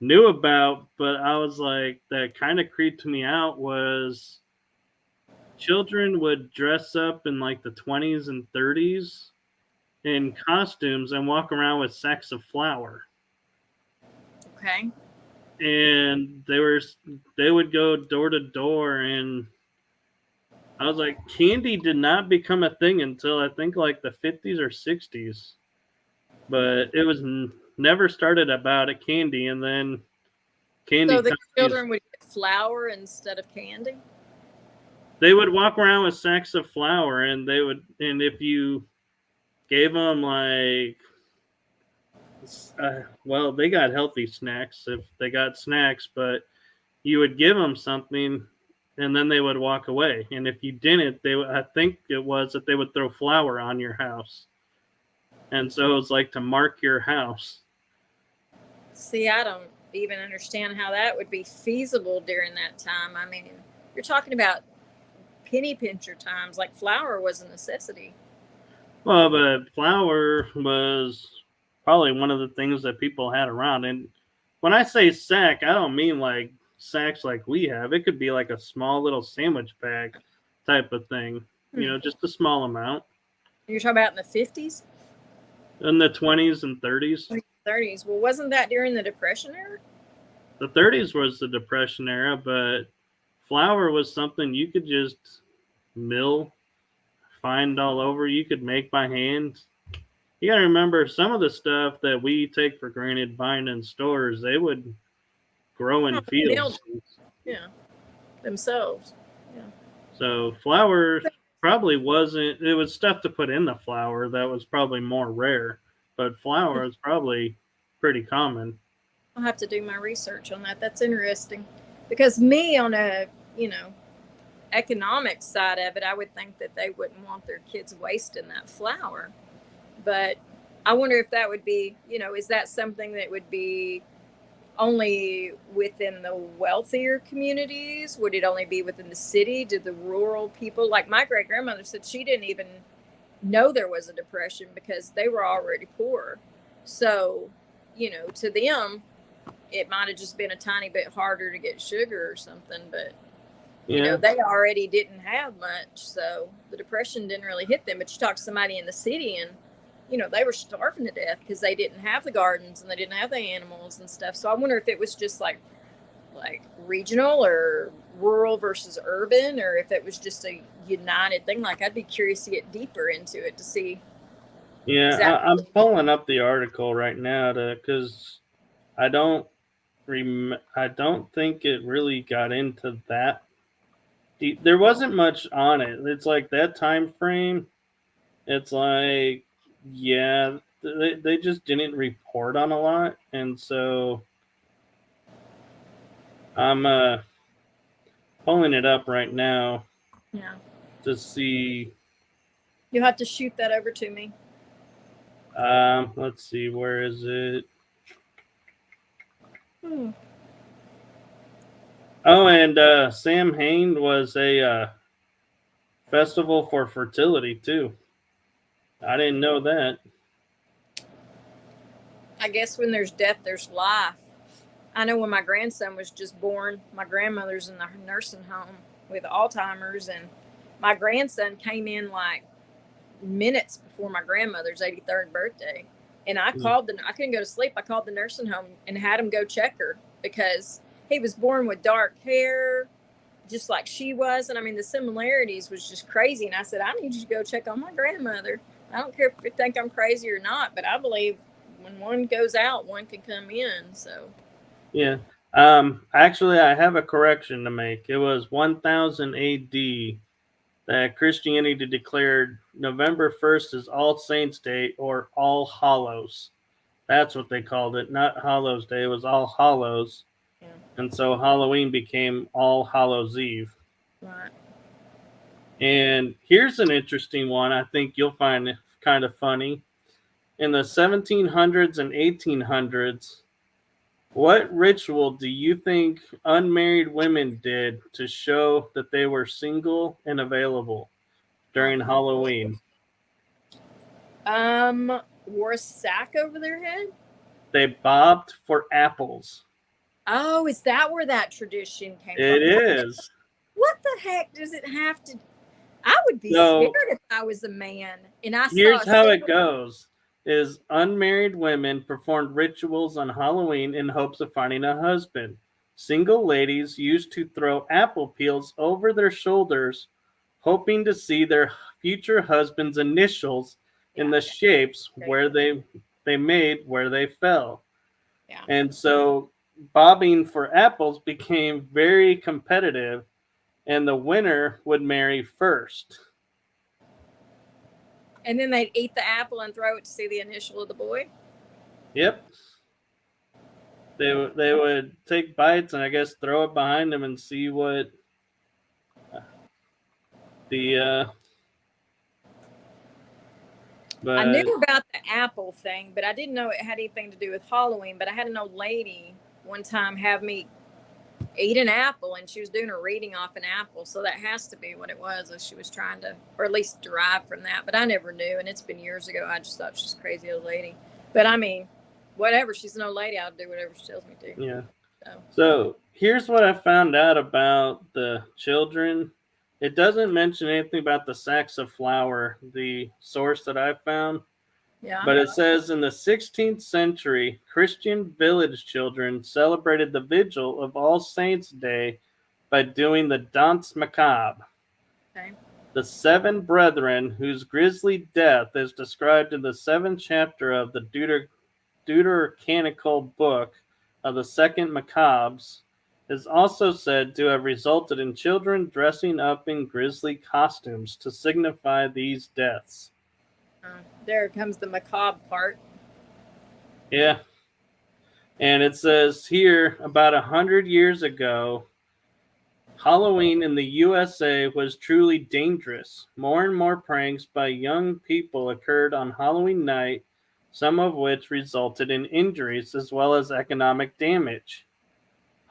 knew about, but I was like, that kind of creeped me out, was children would dress up in like the 20s and 30s in costumes and walk around with sacks of flour. Okay. And they would go door to door, and I was like, candy did not become a thing until I think like the 50s or 60s, but it was never started about a candy, and then candy So the companies, children would get flour instead of candy? they would walk around with sacks of flour, and if you gave them like, well, they got healthy snacks if they got snacks, but you would give them something and then they would walk away. And if you didn't, I think it was that they would throw flour on your house. And so it was like to mark your house. See, I don't even understand how that would be feasible during that time. I mean, you're talking about penny pincher times, like flour was a necessity. Well, but flour was probably one of the things that people had around. And when I say sack, I don't mean like sacks like we have. It could be like a small little sandwich bag type of thing, just a small amount. You're talking about in the 50s? In the 20s and 30s. 30s. Well, wasn't that during the Depression era? The 30s was the Depression era, but flour was something you could just mill, find all over. You could make by hand. You gotta remember, some of the stuff that we take for granted buying in stores, they would grow in fields. Yeah, themselves. Yeah. So flour probably wasn't. It was stuff to put in the flour that was probably more rare, but flour is probably pretty common. I'll have to do my research on that. That's interesting, because me on a economic side of it, I would think that they wouldn't want their kids wasting that flour. But I wonder if that would be, is that something that would be only within the wealthier communities? Would it only be within the city? Did the rural people, like my great grandmother said, she didn't even know there was a depression because they were already poor. So, to them, it might have just been a tiny bit harder to get sugar or something, but they already didn't have much, so the depression didn't really hit them. But you talk to somebody in the city, and they were starving to death because they didn't have the gardens and they didn't have the animals and stuff. So I wonder if it was just like regional or rural versus urban, or if it was just a united thing. Like, I'd be curious to get deeper into it to see. Yeah, exactly. I'm pulling up the article right now because I don't think it really got into that. There wasn't much on it. It's like that time frame. It's like, yeah, they just didn't report on a lot, and so I'm pulling it up right now. Yeah. To see. You'll have to shoot that over to me. Let's see, where is it? Oh, and Sam Hain was a festival for fertility too. I didn't know that. I guess when there's death, there's life. I know when my grandson was just born, my grandmother's in the nursing home with Alzheimer's, and my grandson came in like minutes before my grandmother's 83rd birthday. And I couldn't go to sleep. I called the nursing home and had him go check her because he was born with dark hair, just like she was. And I mean, the similarities was just crazy. And I said, I need you to go check on my grandmother. I don't care if you think I'm crazy or not, but I believe when one goes out, one can come in. So, Yeah. Actually, I have a correction to make. It was 1000 AD that Christianity declared November 1st as All Saints' Day or All Hallows. That's what they called it, not Hallows Day. It was All Hallows. yeah. And so Halloween became All Hallows Eve. Right. And here's an interesting one I think you'll find kind of funny. In the 1700s and 1800s, what ritual do you think unmarried women did to show that they were single and available during Halloween? Wore a sack over their head. They bobbed for apples. Oh, is that where that tradition came It from? is. What the heck does it have to? I would be So scared if I was a man and I saw. here's how it goes: is unmarried women performed rituals on Halloween in hopes of finding a husband. Single ladies used to throw apple peels over their shoulders, hoping to see their future husband's initials in the shapes where they made where they fell. Yeah. And so bobbing for apples became very competitive, and the winner would marry first. And then they'd eat the apple and throw it to see the initial of the boy. Yep. They would take bites and I guess throw it behind them and see what the but I knew about the apple thing, but I didn't know it had anything to do with Halloween. But I had an old lady one time have me eat an apple, and she was doing a reading off an apple. So that has to be what it was, as she was trying to, or at least derive from that. But I never knew, and it's been years ago. I just thought she's a crazy old lady. But I mean, whatever. She's an old lady. I'll do whatever she tells me to. yeah. So here's what I found out about the children. It doesn't mention anything about the sacks of flour, the source that I found. Yeah. But it says in the 16th century, Christian village children celebrated the vigil of All Saints' Day by doing the Danse Macabre. Okay. The seven brethren, whose grisly death is described in the 7th chapter of the Deuterocanonical book of the Second Maccabees, is also said to have resulted in children dressing up in grisly costumes to signify these deaths. There comes the macabre part. Yeah. And it says here, about 100 years ago, Halloween in the USA was truly dangerous. More and more pranks by young people occurred on Halloween night, some of which resulted in injuries as well as economic damage.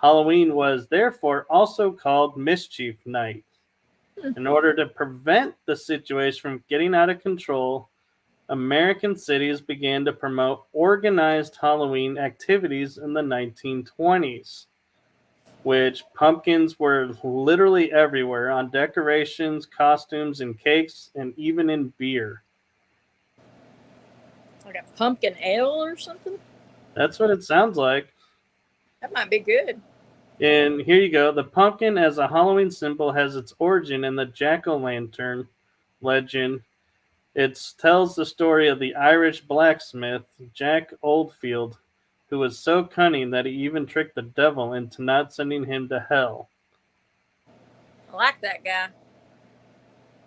Halloween was therefore also called Mischief Night. In order to prevent the situation from getting out of control, American cities began to promote organized Halloween activities in the 1920s, which pumpkins were literally everywhere on decorations, costumes, and cakes, and even in beer. Like a pumpkin ale or something? That's what it sounds like. That might be good. And here you go. The pumpkin as a Halloween symbol has its origin in the jack-o'-lantern legend. It tells the story of the Irish blacksmith, Jack Oldfield, who was so cunning that he even tricked the devil into not sending him to hell. I like that guy.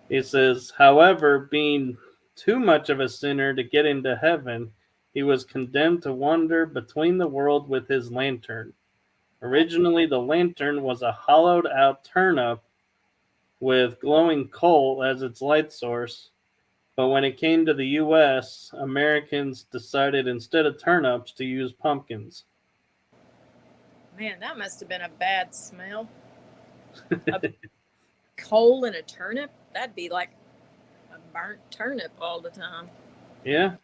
He says, however, being too much of a sinner to get into heaven, he was condemned to wander between the world with his lantern. Originally, the lantern was a hollowed-out turnip with glowing coal as its light source. But when it came to the U.S., Americans decided instead of turnips to use pumpkins. Man, that must have been a bad smell. A coal and a turnip? that'd be like a burnt turnip all the time. Yeah.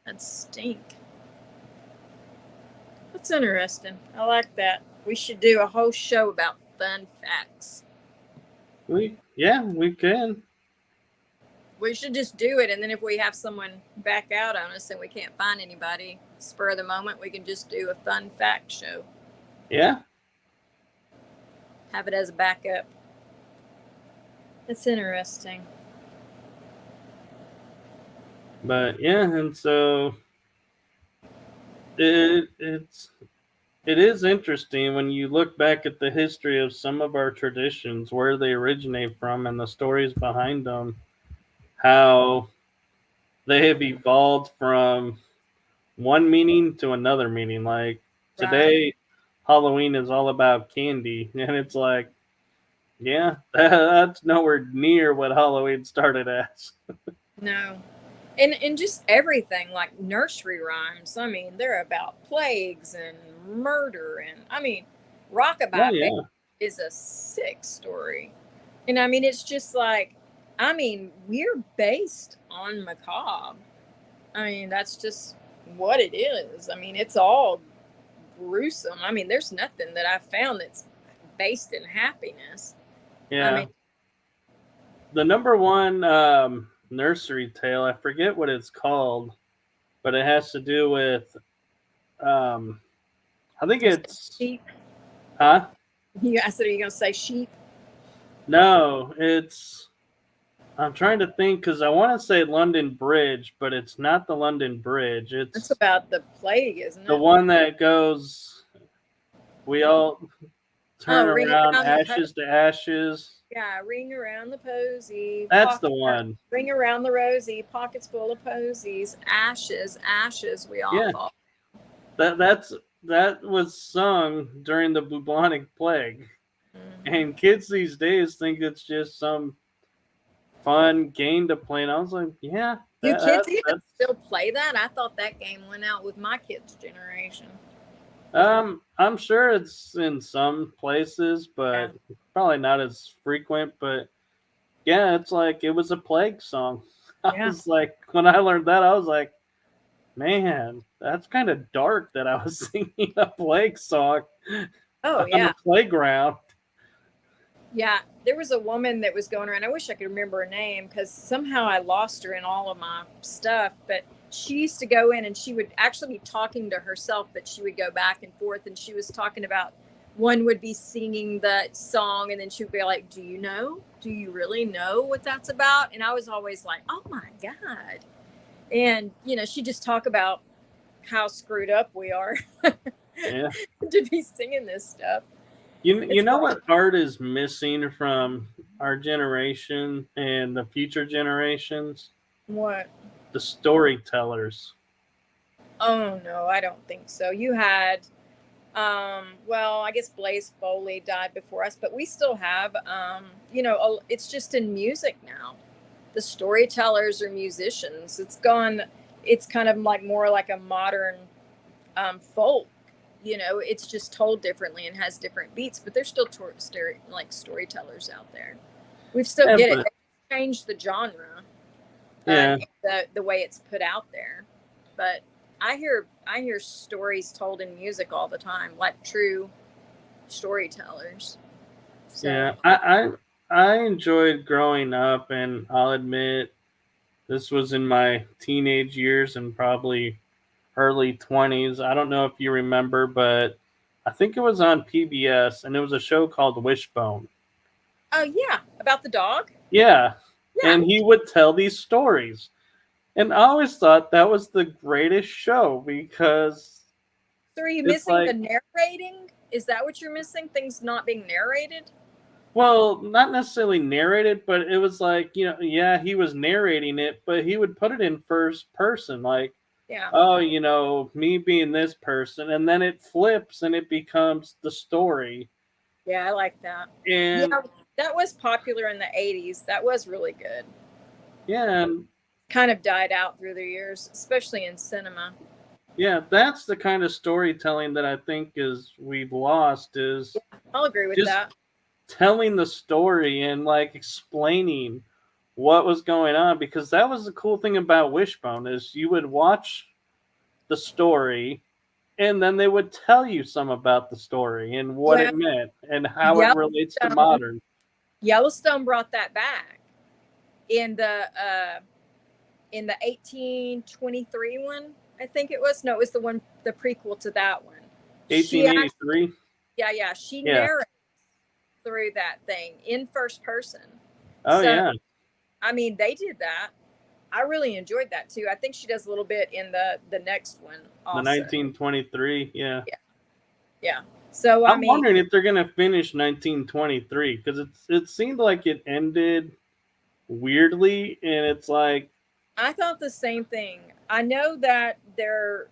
That'd stink. That's interesting. I like that. We should do a whole show about fun facts. We can. We should just do it, and then if we have someone back out on us and we can't find anybody, spur of the moment, we can just do a fun fact show. Yeah. Have it as a backup. It's interesting. But yeah, and so it is interesting when you look back at the history of some of our traditions, where they originate from, and the stories behind them, how they have evolved from one meaning to another meaning. Like today, Halloween is all about candy, and it's like, yeah, that's nowhere near what Halloween started as. No. And just everything, like nursery rhymes. I mean, they're about plagues and murder. And I mean, Rockabye Oh, yeah. is a sick story. And I mean, it's just like, I mean, we're based on macabre. I mean, that's just what it is. I mean, it's all gruesome. I mean, there's nothing that I've found that's based in happiness. Yeah. I mean, the number one nursery tale, I forget what it's called, but it has to do with, I think it's, sheep. huh? I said, are you going to say sheep? No, it's, I'm trying to think because I want to say London Bridge, but it's not the London Bridge. It's It's about the plague, isn't it? the one that goes, we all turn around ashes to ashes. Yeah, ring around the posy. That's the one. Ring around the rosy, pockets full of posies, ashes, ashes. We all fall. That was sung during the bubonic plague, and kids these days think it's just some fun game to play. And I was like, yeah, you kids even still play that? I thought that game went out with my kids' generation. I'm sure it's in some places, but probably not as frequent. But yeah, it's like it was a plague song. I was like, when I learned that, I was like, man, that's kind of dark that I was singing a plague song on the playground. Yeah, there was a woman that was going around. I wish I could remember her name because somehow I lost her in all of my stuff. But she used to go in and she would actually be talking to herself, but she would go back and forth. And she was talking about one would be singing the song and then she would be like, do you know? Do you really know what that's about? And I was always like, oh my God. And, you know, she just talk about how screwed up we are to be singing this stuff. You know what art is missing from our generation and the future generations? What? The storytellers. Oh, no, I don't think so. You had, well, I guess Blaze Foley died before us, but we still have, you know, it's just in music now. The storytellers are musicians. It's kind of like more like a modern folk. You know, it's just told differently and has different beats, but there's still storytellers out there. We've still get it. They changed the genre, the way it's put out there. But I hear stories told in music all the time, like true storytellers. So. Yeah, I enjoyed growing up, and I'll admit this was in my teenage years and probably early 20s. I don't know if you remember, but I think it was on PBS, and it was a show called Wishbone. Oh, yeah. About the dog? Yeah. And he would tell these stories. And I always thought that was the greatest show because... So are you missing the narrating? Is that what you're missing? Things not being narrated? Well, not necessarily narrated, but it was like, you know, yeah, he was narrating it, but he would put it in first person, like, oh, you know, me being this person, and then it flips and it becomes the story. Yeah, I like that. And yeah, that was popular in the 80s. That was really good. Yeah. And kind of died out through the years, especially in cinema. Yeah, that's the kind of storytelling that I think we've lost is I'll agree with that. Telling the story and like explaining what was going on, because that was the cool thing about Wishbone is you would watch the story and then they would tell you some about the story and what Well, it meant and how it relates to Yellowstone, modern. Yellowstone brought that back in the 1823 one. I think it was. No, it was the prequel to that one. She actually, 1883. yeah, she Yeah. narrates through that thing in first person. Oh So, yeah. I mean, they did that. I really enjoyed that too. I think she does a little bit in the next one The also. 1923. Yeah. Yeah. So I I'm mean, wondering if they're gonna finish 1923 because it seemed like it ended weirdly, and it's like, I thought the same thing. I know that they're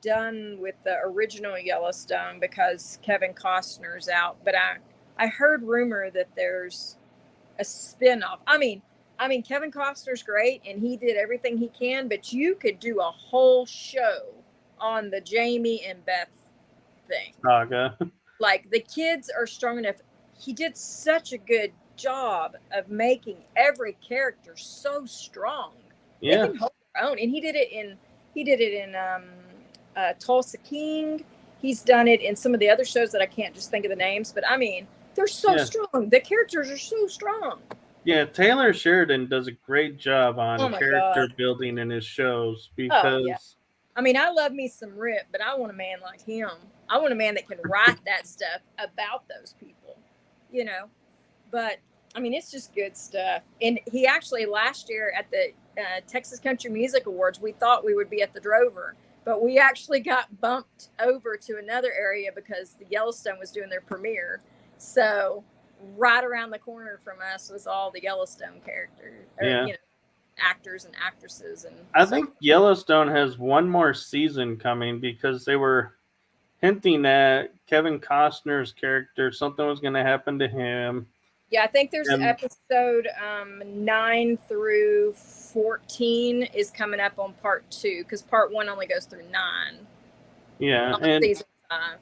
done with the original Yellowstone because Kevin Costner's out, but I heard rumor that there's a spin-off. I mean Kevin Costner's great and he did everything he can, but you could do a whole show on the Jamie and Beth thing. saga. Like the kids are strong enough. He did such a good job of making every character so strong. They Yeah. can hold their own, and he did it in Tulsa King. He's done it in some of the other shows that I can't just think of the names, but I mean, they're so Yeah. strong. The characters are so strong. Yeah, Taylor Sheridan does a great job Oh on my character god. building in his shows Oh yeah. because I mean, I love me some Rip, but I want a man like him. I want a man that can write that stuff about those people, you know. But I mean, it's just good stuff. And he actually last year at the Texas Country Music Awards, we thought we would be at the Drover, but we actually got bumped over to another area because the Yellowstone was doing their premiere. So right around the corner from us was all the Yellowstone characters, or yeah. actors and actresses, and I so think Yellowstone has one more season coming because they were hinting at Kevin Costner's character, something was going to happen to him. yeah, I think there's And episode 9 through 14 is coming up on part 2 because part 1 only goes through 9 yeah, on and season 5.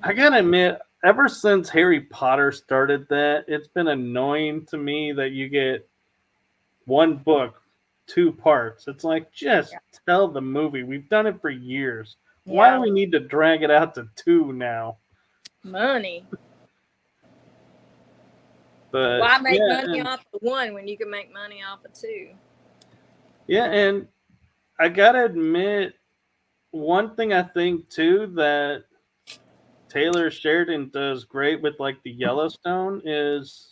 I gotta admit, ever since Harry Potter started that, it's been annoying to me that you get one book, 2 parts. It's like, just Yeah. tell the movie. We've done it for years. Why do Yeah, we need to drag it out to 2 now? money. But Why make yeah, money and off of 1 when you can make money off of 2? yeah, and I gotta admit, one thing I think too that Taylor Sheridan does great with like the Yellowstone is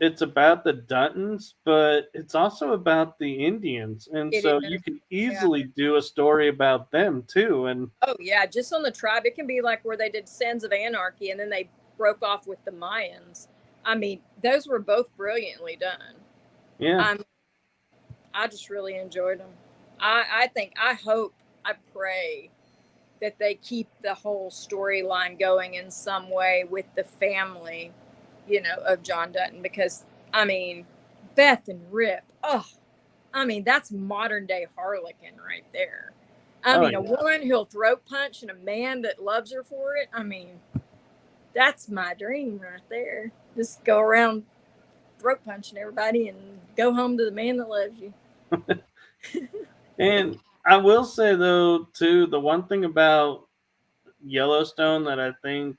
it's about the Duntons, but it's also about the Indians. And It so you is. can Yeah. easily do a story about them too. And Oh yeah, just on the tribe. It can be like where they did Sons of Anarchy and then they broke off with the Mayans. I mean, those were both brilliantly done. yeah, I just really enjoyed them. I hope, I pray that they keep the whole storyline going in some way with the family, of John Dutton because, I mean, Beth and Rip, oh, I mean, that's modern day Harlequin right there. I oh mean, a yeah, woman who'll throat punch and a man that loves her for it. I mean, that's my dream right there. Just go around throat punching everybody and go home to the man that loves you. and I will say though too, the one thing about Yellowstone that I think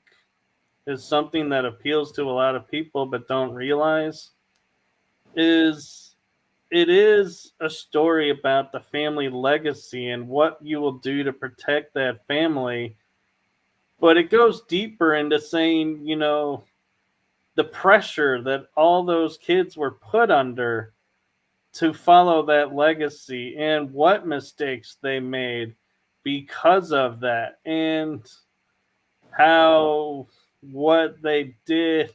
is something that appeals to a lot of people but don't realize is it is a story about the family legacy and what you will do to protect that family. But it goes deeper into saying, the pressure that all those kids were put under to follow that legacy and what mistakes they made because of that, and how what they did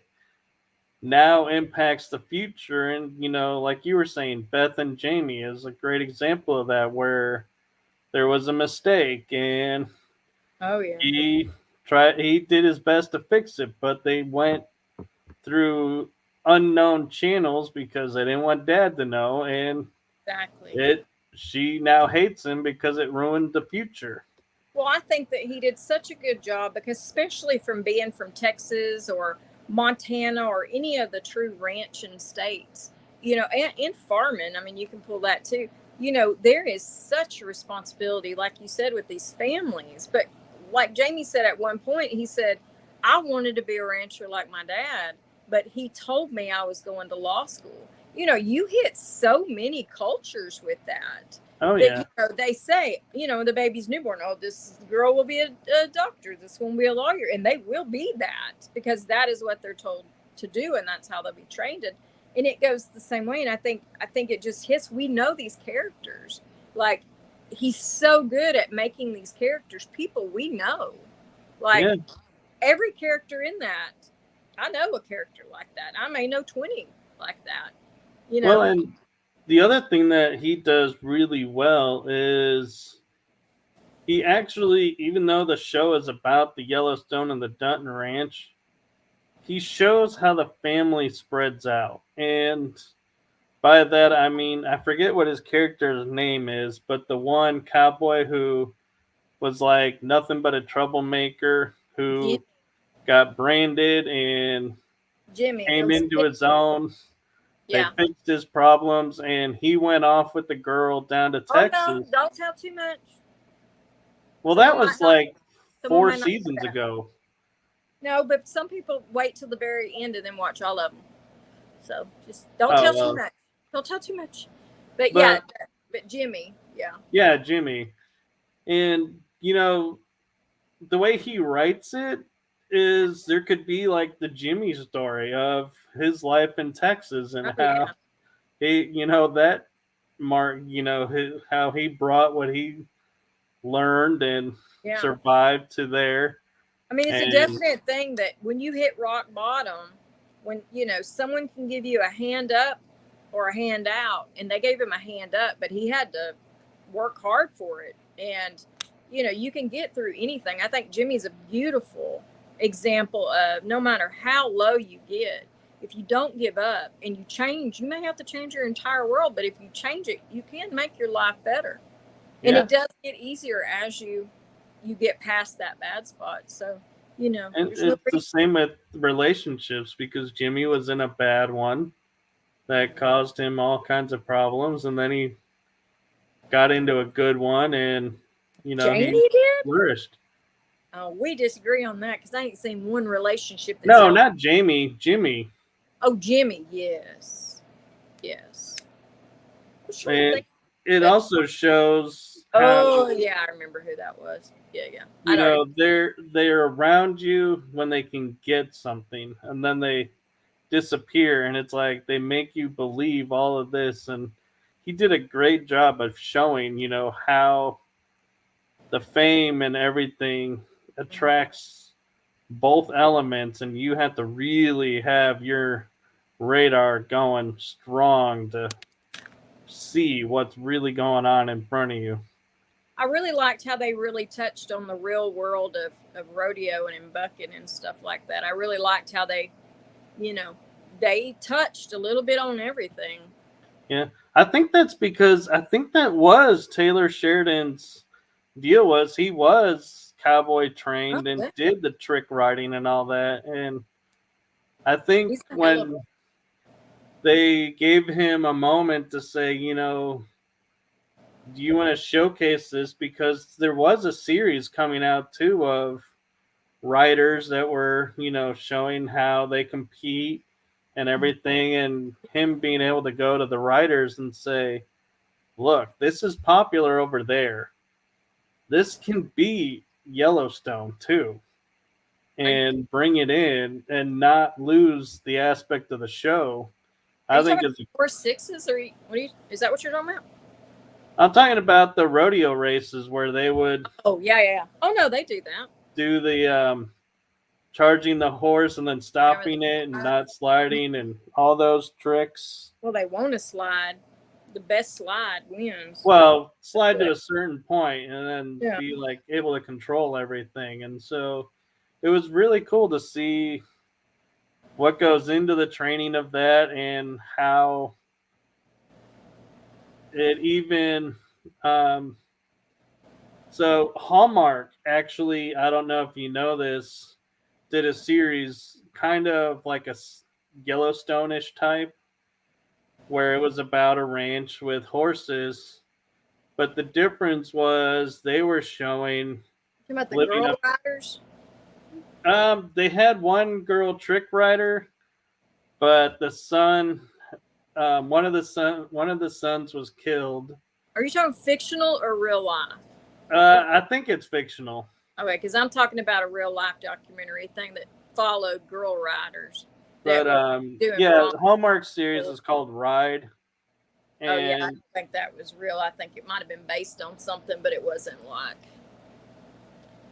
now impacts the future. And like you were saying, Beth and Jamie is a great example of that, where there was a mistake and Oh yeah, he did his best to fix it, but they went through unknown channels because they didn't want dad to know, and exactly. she now hates him because it ruined the future. Well, I think that he did such a good job because, especially from being from Texas or Montana or any of the true ranching states, you know, and farming. I mean, you can pull that too. You know, there is such a responsibility, like you said, with these families. But like Jamie said at one point, he said, I wanted to be a rancher like my dad, but he told me I was going to law school. You know, you hit so many cultures with that. Oh That, yeah. you know, they say, you know, the baby's newborn, oh, this girl will be a doctor, this one will be a lawyer, and they will be that because that is what they're told to do, and that's how they'll be trained. And it goes the same way. And I think it just hits. We know these characters. Like, he's so good at making these characters people we know. Like, Yeah. every character in that, I know a character like that. I may know 20 like that. You Well, know. and the other thing that he does really well is he actually, even though the show is about the Yellowstone and the Dutton Ranch, he shows how the family spreads out. And by that, I mean, I forget what his character's name is, but the one cowboy who was like nothing but a troublemaker Jim, who got branded and Jimmy. came into his own. They Yeah. fixed his problems, and he went off with the girl down to Oh no! Texas. Don't tell too much. Well, that Someone was might not. like Someone four might not know seasons that. ago. No, but some people wait till the very end and then watch all of them. So just don't Oh tell too well, much. Don't tell too much. But yeah, but but Jimmy, yeah. yeah, Jimmy, and the way he writes it is there could be like the Jimmy story of his life in Texas and Oh how yeah. that Mark, how he brought what he learned and Yeah. survived to there. I mean, it's a And definite thing that when you hit rock bottom, when someone can give you a hand up or a hand out, and they gave him a hand up, but he had to work hard for it. And you can get through anything. I think Jimmy's a beautiful example of no matter how low you get, if you don't give up and you change, you may have to change your entire world, but if you change it, you can make your life better. And yeah, it does get easier as you get past that bad spot. So, and there's no it's the reason. same with relationships because Jimmy was in a bad one that caused him all kinds of problems, and then he got into a good one, and he Janie did? flourished. We disagree on that because I ain't seen one relationship that's No, held. not Jamie. Jimmy. Oh, Jimmy, yes. Yes. I'm trying to And think. it That. also shows how Oh, yeah, I remember who that was. Yeah, yeah. I'd already. they're around you when they can get something, and then they disappear, and it's like they make you believe all of this. And he did a great job of showing how the fame and everything attracts both elements, and you have to really have your radar going strong to see what's really going on in front of you. I really liked how they really touched on the real world of rodeo and in bucking and stuff like that. I really liked how you know, they touched a little bit on everything. Yeah, I think that's because I think that was Taylor Sheridan's deal. Was he was cowboy Oh, trained and yeah. did the trick riding and all that. And I think He's a hell of when they gave him a moment to say, do you want to showcase this? Because there was a series coming out too of writers that were, showing how they compete and everything, and him being able to go to the writers and say, look, this is popular over there. This can be Yellowstone too, a. and bring it in and not lose the aspect of the show. Are I you think talking it's. about 4 6s or is that what you're talking about? I'm talking about the rodeo races where they would Oh yeah, yeah, yeah. Oh no, they do that. do the charging the horse and then Whenever stopping it and not sliding and all those tricks. well, they want to slide. The best slide wins. Well, slide to a certain point and then Yeah. be like able to control everything. And so it was really cool to see what goes into the training of that and how it even so Hallmark actually, I don't know if you know this, did a series kind of like a Yellowstone-ish type where it was about a ranch with horses, but the difference was they were showing You about the living girl up. riders? They had one girl trick rider, but the son, one of the sons was killed. Are you talking fictional or real life? I think it's fictional. Okay, because I'm talking about a real life documentary thing that followed girl riders. But doing yeah, wrong. the Hallmark series is called Ride. And Oh yeah, I don't think that was real. I think it might have been based on something, but it wasn't like,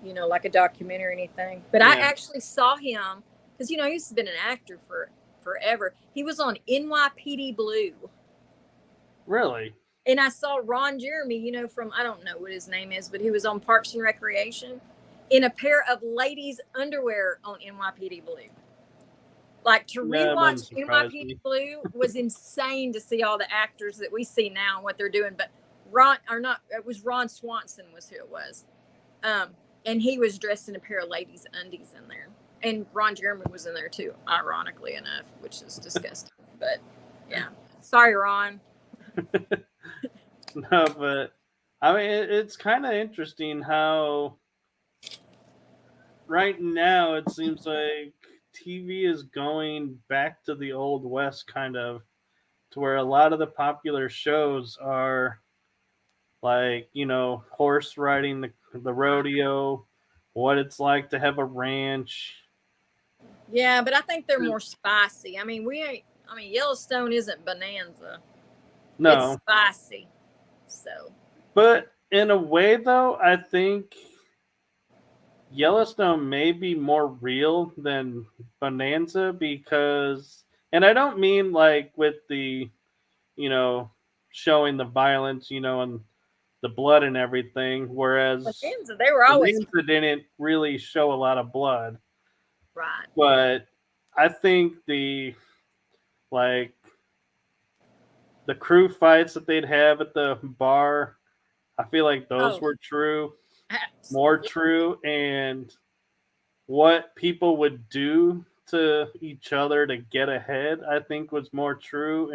like a documentary or anything. But I Yeah. actually saw him because he's been an actor for forever. He was on NYPD Blue. Really? And I saw Ron Jeremy, from, I don't know what his name is, but he was on Parks and Recreation in a pair of ladies' underwear on NYPD Blue. Like, to rewatch NYPD Blue was insane to see all the actors that we see now and what they're doing. But it was Ron Swanson was who it was. And he was dressed in a pair of ladies' undies in there. And Ron Jeremy was in there too, ironically enough, which is disgusting. But yeah, sorry, Ron. No, but I mean, it's kind of interesting how right now it seems like TV is going back to the old west, kind of, to where a lot of the popular shows are like, horse riding, the rodeo, what it's like to have a ranch. Yeah, but I think they're more spicy. I mean, Yellowstone isn't Bonanza. No. It's spicy. So. But in a way, though, I think Yellowstone may be more real than Bonanza because, and I don't mean like with the, showing the violence, and the blood and everything, whereas Bonanza, they were always Bonanza didn't really show a lot of blood. Right. But I think the crew fights that they'd have at the bar, I feel like those were true. Absolutely. More true, and what people would do to each other to get ahead, I think was more true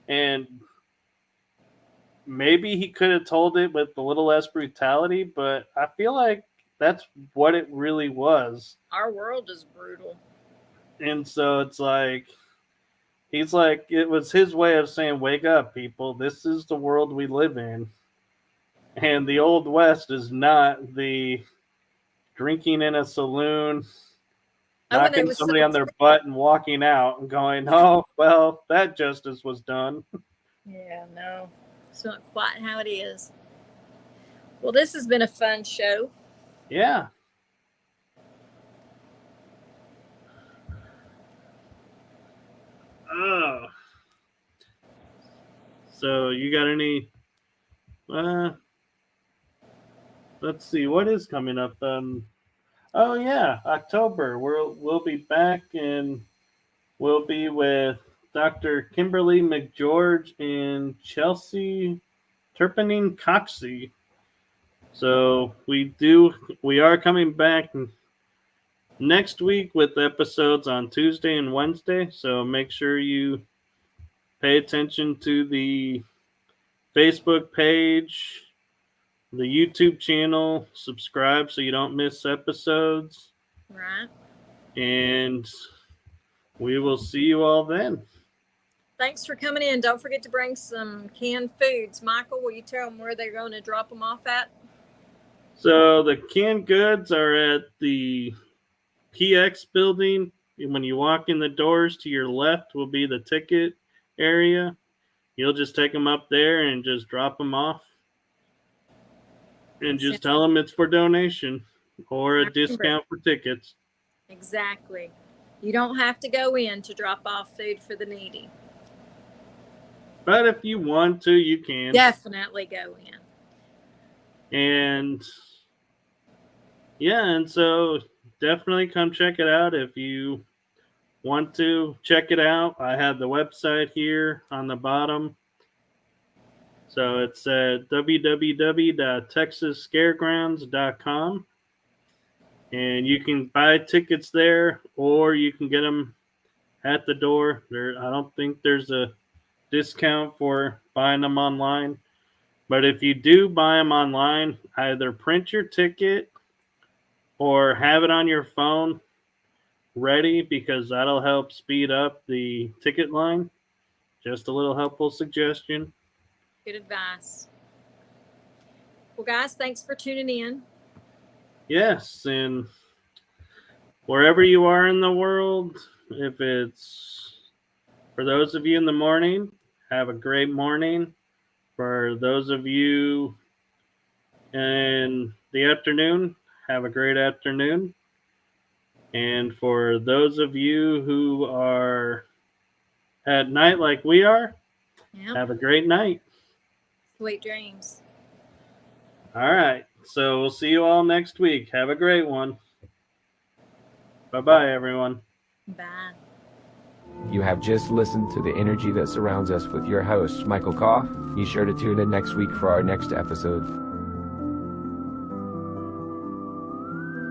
and maybe he could have told it with a little less brutality, but I feel like that's what it really was. Our world is brutal. And so it's like, he's like, it was his way of saying, wake up, people. This is the world we live in. And the Old West is not the drinking in a saloon, knocking somebody on their butt and walking out and going, oh, well, that justice was done. Yeah, no. It's not quite how it is. Well, this has been a fun show. Yeah. Oh. So you got any let's see, what is coming up? Oh yeah, October. We'll be back and we'll be with Dr. Kimberly McGeorge and Chelsea Turpinning Coxey. So we are coming back next week with episodes on Tuesday and Wednesday. So make sure you pay attention to the Facebook page, the YouTube channel, subscribe so you don't miss episodes. Right. And we will see you all then. Thanks for coming in. Don't forget to bring some canned foods. Michael, will you tell them where they're going to drop them off at? So the canned goods are at the PX building. When you walk in the doors, to your left will be the ticket area. You'll just take them up there and just drop them off. And just tell them it's for donation or a discount for tickets. Exactly. You don't have to go in to drop off food for the needy. But if you want to, you can. Definitely go in. And yeah, and so definitely come check it out if you want to check it out. I have the website here on the bottom. So it's at at the door. I don't think there's a discount for buying them online. But if you do buy them online, either print your ticket or have it on your phone ready, because that'll help speed up the ticket line. Just a little helpful suggestion. Good advice. Well, guys, thanks for tuning in. Yes, and wherever you are in the world, if it's for those of you in the morning, have a great morning. For those of you in the afternoon, have a great afternoon. And for those of you who are at night like we are, Yep. have a great night. Sweet dreams. All right. So we'll see you all next week. Have a great one. Bye-bye, everyone. Bye. You have just listened to the energy that surrounds us with your host, Michael Koff. Be sure to tune in next week for our next episode.